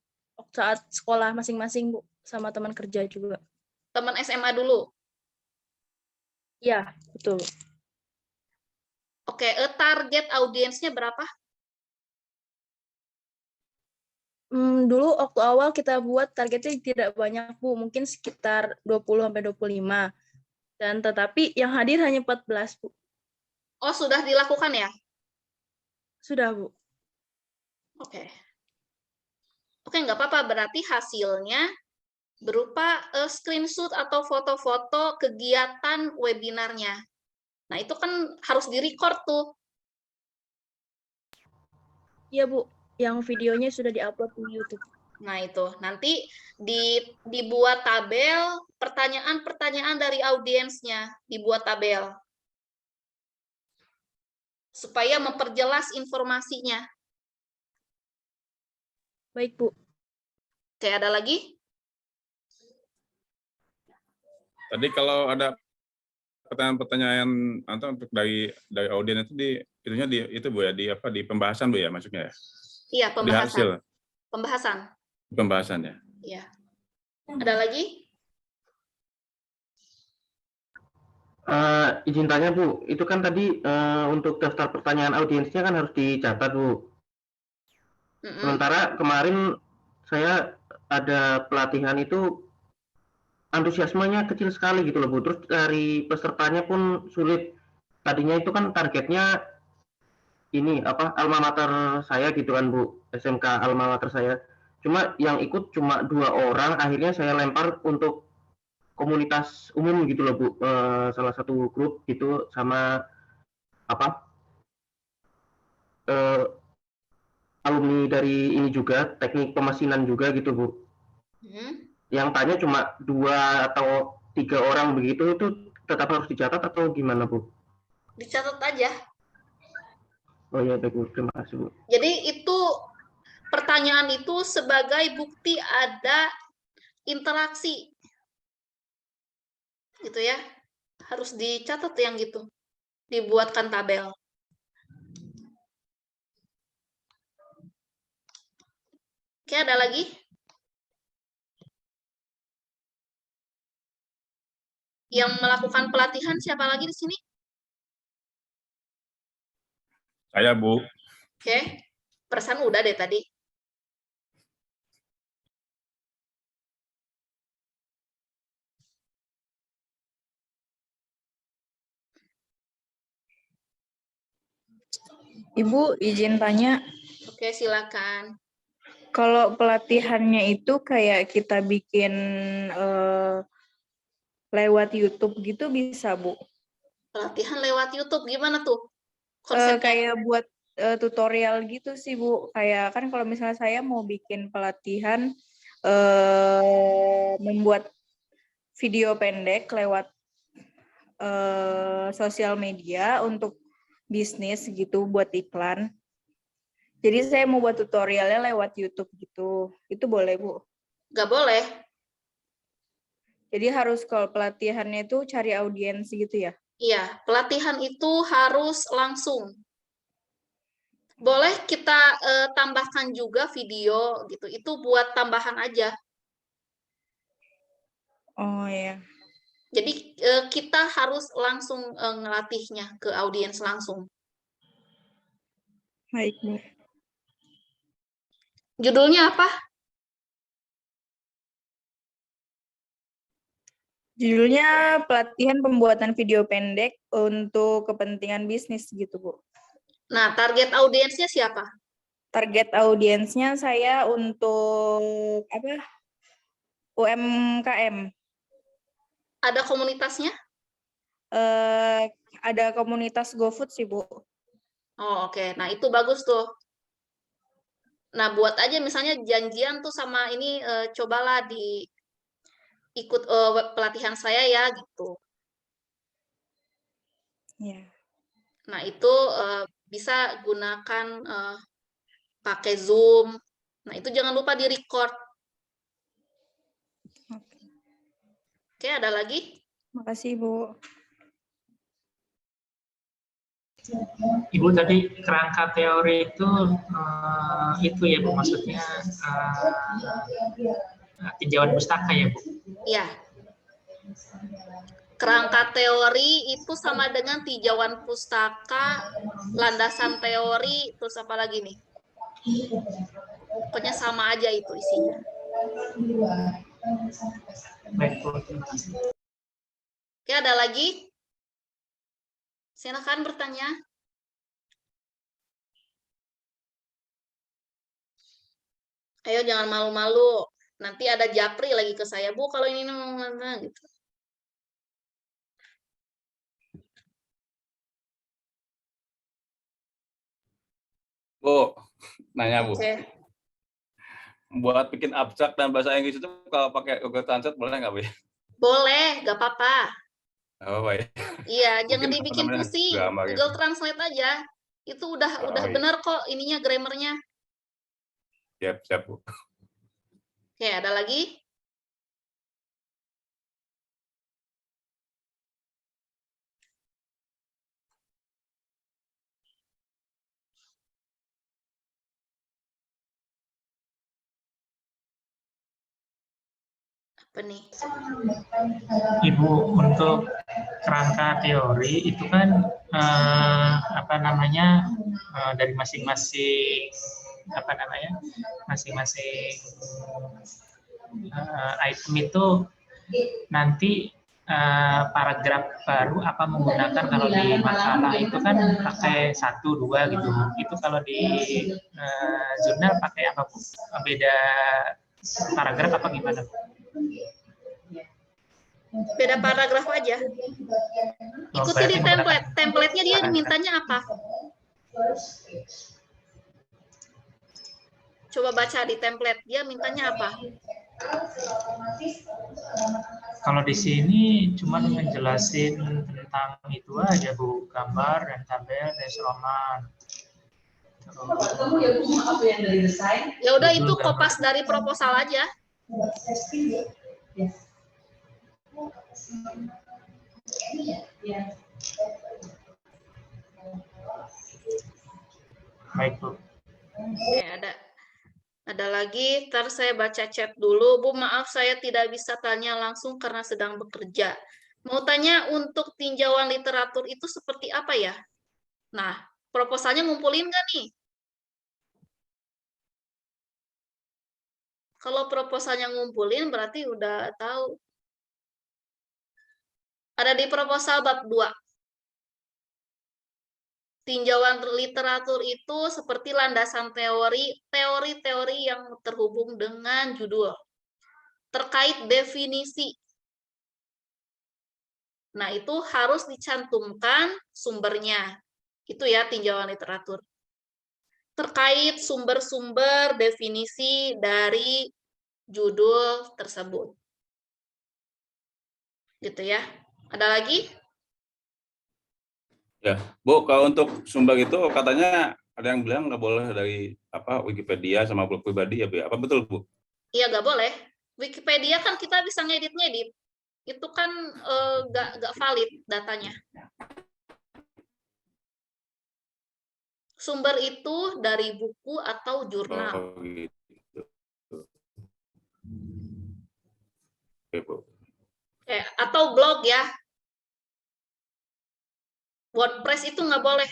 [SPEAKER 10] saat sekolah masing-masing, Bu, sama teman kerja juga.
[SPEAKER 1] Teman SMA dulu?
[SPEAKER 10] Ya, betul.
[SPEAKER 1] Oke, target audiensnya berapa?
[SPEAKER 10] Dulu waktu awal kita buat targetnya tidak banyak, Bu, mungkin sekitar 20-25. Dan tetapi yang hadir hanya 14, Bu.
[SPEAKER 1] Oh, sudah dilakukan ya?
[SPEAKER 10] Sudah, Bu.
[SPEAKER 1] Oke. Oke, nggak apa-apa. Berarti hasilnya berupa screenshot atau foto-foto kegiatan webinarnya. Nah, itu kan harus direcord tuh.
[SPEAKER 10] Iya, Bu. Yang videonya sudah diupload di YouTube.
[SPEAKER 1] Nah, itu. Nanti dibuat tabel, pertanyaan-pertanyaan dari audiensnya, dibuat tabel. Supaya memperjelas informasinya.
[SPEAKER 10] Baik, Bu.
[SPEAKER 1] Oke, ada lagi?
[SPEAKER 3] Tadi kalau ada pertanyaan-pertanyaan untuk dari audiens itu itu Bu ya, di pembahasan Bu ya masuknya ya?
[SPEAKER 1] Iya, pembahasan.
[SPEAKER 3] Di hasil.
[SPEAKER 1] Pembahasan.
[SPEAKER 3] Ya.
[SPEAKER 1] Iya. Ada lagi?
[SPEAKER 7] Izin tanya Bu, itu kan tadi untuk daftar pertanyaan audiensnya kan harus dicatat Bu. Sementara kemarin saya ada pelatihan itu antusiasmenya kecil sekali gitu loh Bu. Terus dari pesertanya pun sulit. Tadinya itu kan targetnya ini alma mater saya gitu kan Bu, SMK alma mater saya. Cuma yang ikut cuma 2 orang, akhirnya saya lempar untuk komunitas umum gitu loh Bu, salah satu grup gitu sama alumni dari ini juga, teknik pemesinan juga gitu Bu. Yang tanya cuma 2 atau 3 orang begitu, itu tetap harus dicatat atau gimana Bu?
[SPEAKER 1] Dicatat aja.
[SPEAKER 7] Oh ya, Bu, terima kasih Bu.
[SPEAKER 1] Jadi itu pertanyaan itu sebagai bukti ada interaksi. Gitu ya. Harus dicatat yang gitu. Dibuatkan tabel. Oke, ada lagi? Yang melakukan pelatihan siapa lagi di sini?
[SPEAKER 3] Saya Bu.
[SPEAKER 1] Oke. Perasaan udah deh tadi.
[SPEAKER 4] Ibu, izin tanya.
[SPEAKER 1] Oke, silakan.
[SPEAKER 4] Kalau pelatihannya itu kayak kita bikin lewat YouTube gitu bisa, Bu?
[SPEAKER 1] Pelatihan lewat YouTube gimana tuh konsepnya?
[SPEAKER 4] Kayak buat tutorial gitu sih, Bu. Kayak kan kalau misalnya saya mau bikin pelatihan membuat video pendek lewat sosial media untuk bisnis gitu, buat iklan. Jadi saya mau buat tutorialnya lewat YouTube gitu. Itu boleh, Bu?
[SPEAKER 1] Nggak boleh.
[SPEAKER 4] Jadi harus kalau pelatihannya itu cari audiens gitu ya?
[SPEAKER 1] Iya, pelatihan itu harus langsung. Boleh kita tambahkan juga video gitu. Itu buat tambahan aja.
[SPEAKER 4] Oh ya.
[SPEAKER 1] Jadi kita harus langsung ngelatihnya ke audiens langsung.
[SPEAKER 4] Baik, Bu.
[SPEAKER 1] Judulnya apa?
[SPEAKER 4] Judulnya pelatihan pembuatan video pendek untuk kepentingan bisnis gitu, Bu.
[SPEAKER 1] Nah, target audiensnya siapa?
[SPEAKER 4] Target audiensnya saya untuk UMKM.
[SPEAKER 1] Ada komunitasnya?
[SPEAKER 4] Ada komunitas GoFood sih, Bu.
[SPEAKER 1] Oh, oke. Nah, itu bagus tuh. Nah, buat aja misalnya janjian tuh sama ini, cobalah ikut pelatihan saya ya, gitu.
[SPEAKER 4] Ya.
[SPEAKER 1] Nah, itu bisa gunakan pakai Zoom. Nah, itu jangan lupa di-record. Oke, ada lagi?
[SPEAKER 4] Makasih, Bu.
[SPEAKER 5] Ibu tadi kerangka teori itu ya Bu, maksudnya tinjauan pustaka ya Bu?
[SPEAKER 1] Iya. Kerangka teori itu sama dengan tinjauan pustaka, landasan teori, terus apa lagi nih? Pokoknya sama aja itu isinya.
[SPEAKER 5] Baik Bu, terima kasih.
[SPEAKER 1] Oke, ada lagi? Silakan bertanya. Ayo jangan malu-malu. Nanti ada japri lagi ke saya, Bu, kalau ini gitu.
[SPEAKER 3] Bu, nanya Bu.
[SPEAKER 1] Oke.
[SPEAKER 3] Buat bikin abstrak dan bahasa Inggris itu kalau pakai Google Translate boleh nggak Bu?
[SPEAKER 1] Boleh, nggak apa-apa.
[SPEAKER 3] Oh, baik.
[SPEAKER 1] Iya, jangan
[SPEAKER 3] Mungkin
[SPEAKER 1] dibikin pusing.
[SPEAKER 3] gambar
[SPEAKER 1] Google
[SPEAKER 3] gitu.
[SPEAKER 1] Translate aja. Itu udah
[SPEAKER 3] iya.
[SPEAKER 1] benar kok ininya, grammarnya.
[SPEAKER 3] Siap, Bu.
[SPEAKER 1] Oke, ada lagi? Apa nih?
[SPEAKER 5] Ibu, untuk kerangka teori itu kan dari masing-masing item itu nanti paragraf baru apa menggunakan, kalau di makalah itu kan pakai 1, 2 gitu. Itu kalau di jurnal pakai apa Bu? Beda paragraf apa gimana Bu?
[SPEAKER 1] Beda paragraf aja. Ikuti di template. Template-nya dia mintanya apa? Coba baca di template, dia mintanya apa?
[SPEAKER 5] Kalau di sini cuma ngejelasin tentang itu aja Bu, gambar dan tabel dan roman.
[SPEAKER 1] Ya udah, itu kopas dari proposal aja.
[SPEAKER 5] Baik Bu.
[SPEAKER 1] Oke, ada lagi. Ntar saya baca chat dulu. Bu, maaf saya tidak bisa tanya langsung karena sedang bekerja. Mau tanya, untuk tinjauan literatur itu seperti apa ya? Nah, proposalnya ngumpulin nggak nih? Kalau proposalnya ngumpulin berarti udah tahu. Ada di proposal bab 2. Tinjauan literatur itu seperti landasan teori-teori yang terhubung dengan judul. Terkait definisi. Nah, itu harus dicantumkan sumbernya. Itu ya tinjauan literatur. Terkait sumber-sumber definisi dari judul tersebut. Gitu ya. Ada lagi?
[SPEAKER 3] Ya, Bu, kalau untuk sumber itu katanya ada yang bilang nggak boleh dari Wikipedia sama blog pribadi ya, Bu. Apa betul, Bu?
[SPEAKER 1] Iya, nggak boleh. Wikipedia kan kita bisa ngedit-ngedit. Itu kan nggak valid datanya. Sumber itu dari buku atau jurnal.
[SPEAKER 3] Oh, gitu. Oke, Bu.
[SPEAKER 1] Atau blog ya. WordPress itu nggak boleh.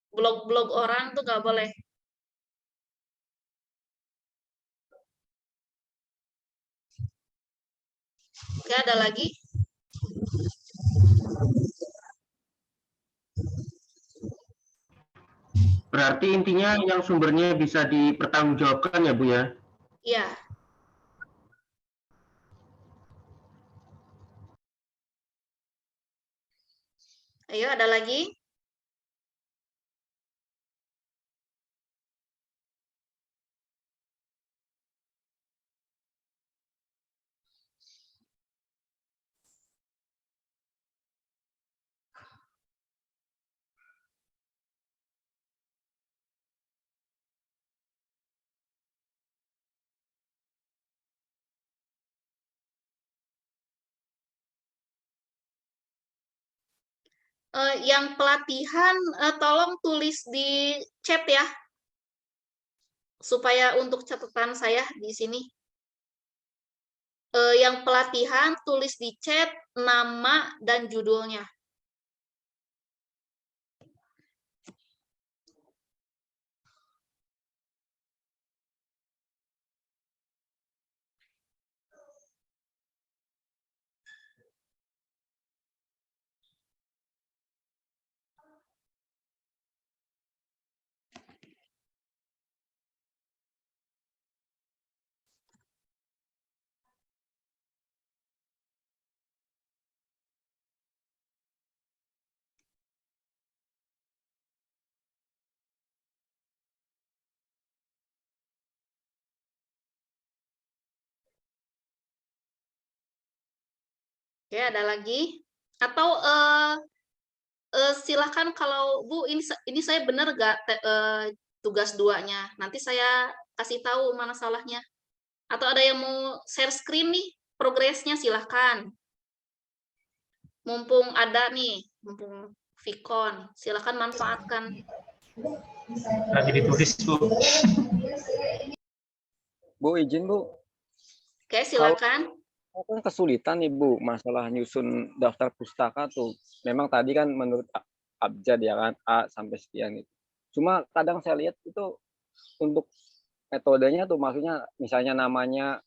[SPEAKER 1] Blog-blog orang tuh nggak boleh. Oke, ada lagi?
[SPEAKER 7] Berarti intinya yang sumbernya bisa dipertanggungjawabkan ya Bu ya?
[SPEAKER 1] Iya. Ayo, ada lagi? Yang pelatihan tolong tulis di chat ya, supaya untuk catatan saya di sini. Yang pelatihan tulis di chat nama dan judulnya. Oke, ada lagi? Atau silakan kalau Bu, ini saya benar nggak tugas 2-nya? Nanti saya kasih tahu mana salahnya. Atau ada yang mau share screen nih, progresnya silahkan. Mumpung ada nih, mumpung Vicon, silakan manfaatkan.
[SPEAKER 5] Lagi ditulis, Bu.
[SPEAKER 2] Bu, izin Bu.
[SPEAKER 1] Oke, silakan.
[SPEAKER 2] Aku kan kesulitan nih Bu, masalah nyusun daftar pustaka tuh. Memang tadi kan menurut abjad ya kan, A sampai sekian itu. Cuma kadang saya lihat itu untuk metodenya tuh, maksudnya misalnya namanya,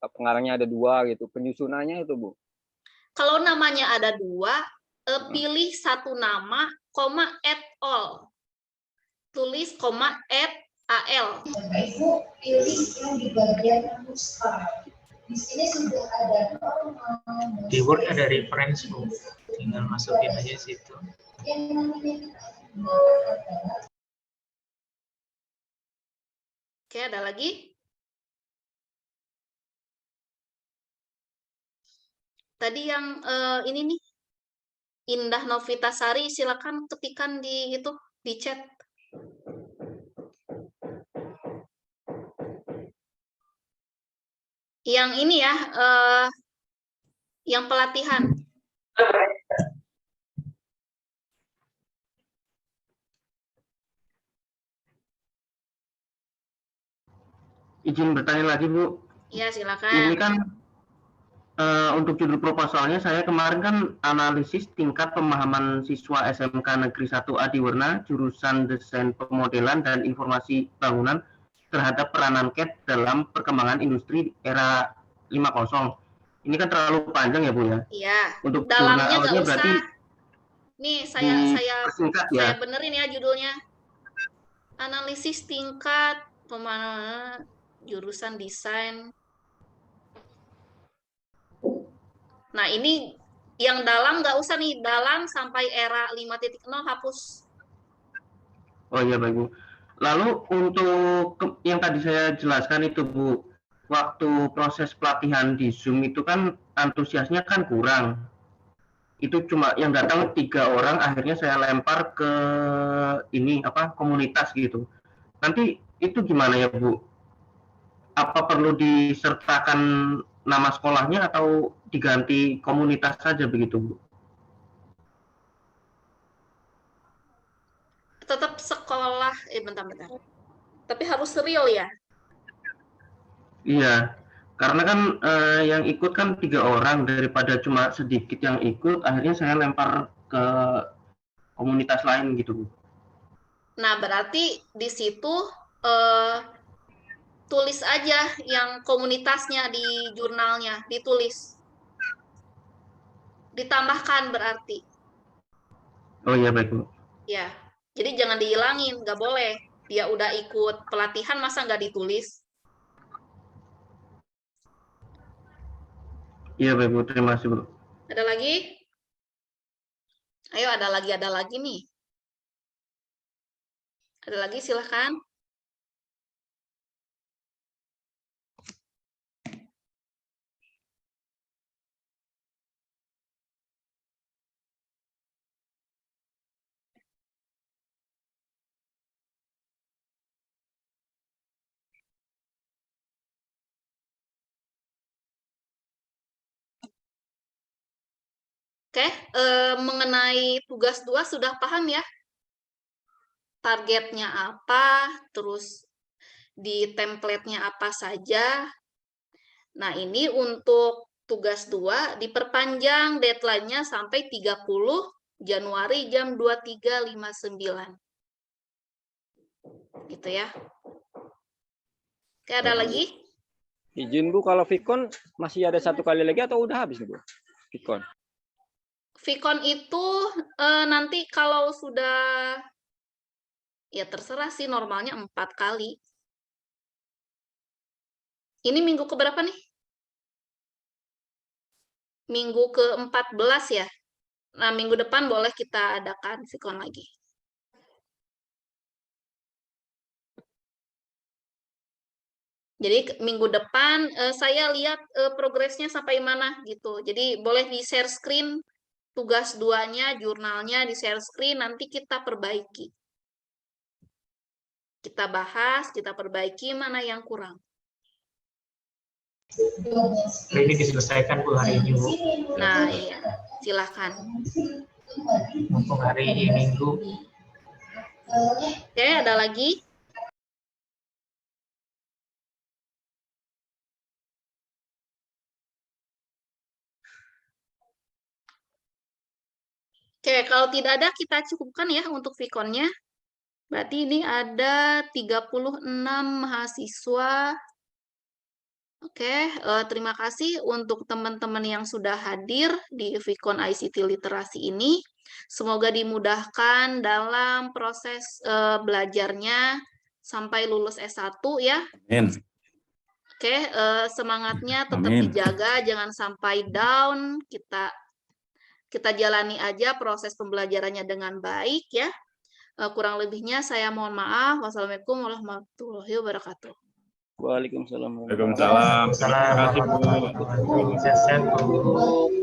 [SPEAKER 2] pengarangnya ada 2 gitu, penyusunannya itu Bu.
[SPEAKER 1] Kalau namanya ada 2, pilih satu nama, koma, add all. Tulis, koma, add AL.
[SPEAKER 12] Ibu pilih yang di bagian di sini sudah ada
[SPEAKER 5] Di Word ada reference, Bu. Tinggal masukin aja situ.
[SPEAKER 1] Oke, ada lagi? Tadi yang ini nih, Indah Novitasari, silakan ketikan di itu, di chat. Yang ini ya, yang pelatihan.
[SPEAKER 7] Izin bertanya lagi, Bu.
[SPEAKER 1] Iya, silakan.
[SPEAKER 7] Ini kan untuk judul proposalnya saya kemarin kan analisis tingkat pemahaman siswa SMK Negeri 1A di Werna jurusan Desain Pemodelan dan Informasi Bangunan terhadap peranan CAD dalam perkembangan industri era 5.0. Ini kan terlalu panjang ya Bu ya?
[SPEAKER 1] Iya.
[SPEAKER 7] Untuk
[SPEAKER 1] dalamnya nggak usah.
[SPEAKER 7] berarti
[SPEAKER 1] nih saya
[SPEAKER 7] ya?
[SPEAKER 1] benerin ya judulnya. Analisis tingkat pemahaman jurusan desain. Nah, ini yang dalam nggak usah nih, dalam sampai era 5.0 hapus.
[SPEAKER 7] Oh iya baik Bu. Lalu untuk yang tadi saya jelaskan itu Bu, waktu proses pelatihan di Zoom itu kan antusiasnya kan kurang. Itu cuma yang datang 3 orang, akhirnya saya lempar ke ini apa komunitas gitu. Nanti itu gimana ya Bu? Apa perlu disertakan nama sekolahnya atau diganti komunitas saja begitu Bu?
[SPEAKER 1] Tetap sekolah, bentar. Tapi harus real ya?
[SPEAKER 7] Iya, karena kan yang ikut kan 3 orang, daripada cuma sedikit yang ikut, akhirnya saya lempar ke komunitas lain gitu Bu.
[SPEAKER 1] Nah, berarti di situ tulis aja yang komunitasnya di jurnalnya, ditulis. Ditambahkan berarti.
[SPEAKER 7] Oh iya baik Bu.
[SPEAKER 1] Ya, jadi jangan dihilangin, nggak boleh. Dia udah ikut pelatihan, masa nggak ditulis?
[SPEAKER 7] Iya baik Bu, terima kasih Bu.
[SPEAKER 1] Ada lagi? Ayo, ada lagi nih. Ada lagi, silahkan. Oke, mengenai tugas 2 sudah paham ya? Targetnya apa, terus di template-nya apa saja. Nah, ini untuk tugas 2 diperpanjang deadline-nya sampai 30 Januari jam 23.59. Gitu ya. Oke, ada lagi?
[SPEAKER 2] Izin Bu, kalau Vicon masih ada 1 kali lagi atau udah habis nih Bu? Vicon.
[SPEAKER 1] Vicon itu nanti kalau sudah, ya terserah sih, normalnya 4 kali. Ini minggu keberapa nih? Minggu ke-14 ya? Nah, minggu depan boleh kita adakan Vicon lagi. Jadi minggu depan saya lihat progresnya sampai mana gitu. Jadi boleh di-share screen tugas 2-nya, jurnalnya di-share screen, nanti kita perbaiki. Kita bahas, kita perbaiki mana yang kurang.
[SPEAKER 5] Ini diselesaikan Bu hari ini Bu.
[SPEAKER 1] Nah, iya. Silakan.
[SPEAKER 5] Mumpung hari ini Minggu.
[SPEAKER 1] Oke, ada lagi? Oke, kalau tidak ada kita cukupkan ya untuk Vicon-nya. Berarti ini ada 36 mahasiswa. Oke, terima kasih untuk teman-teman yang sudah hadir di Vicon ICT Literasi ini. Semoga dimudahkan dalam proses belajarnya sampai lulus S1 ya.
[SPEAKER 3] Amin.
[SPEAKER 1] Oke, semangatnya tetap
[SPEAKER 3] Amin.
[SPEAKER 1] dijaga, jangan sampai down. Kita jalani aja proses pembelajarannya dengan baik ya. Kurang lebihnya saya mohon maaf. Wassalamualaikum warahmatullahi wabarakatuh.
[SPEAKER 2] Waalaikumsalam.
[SPEAKER 3] Waalaikumsalam. Terima kasih Bu.
[SPEAKER 5] Waalaikumsalam.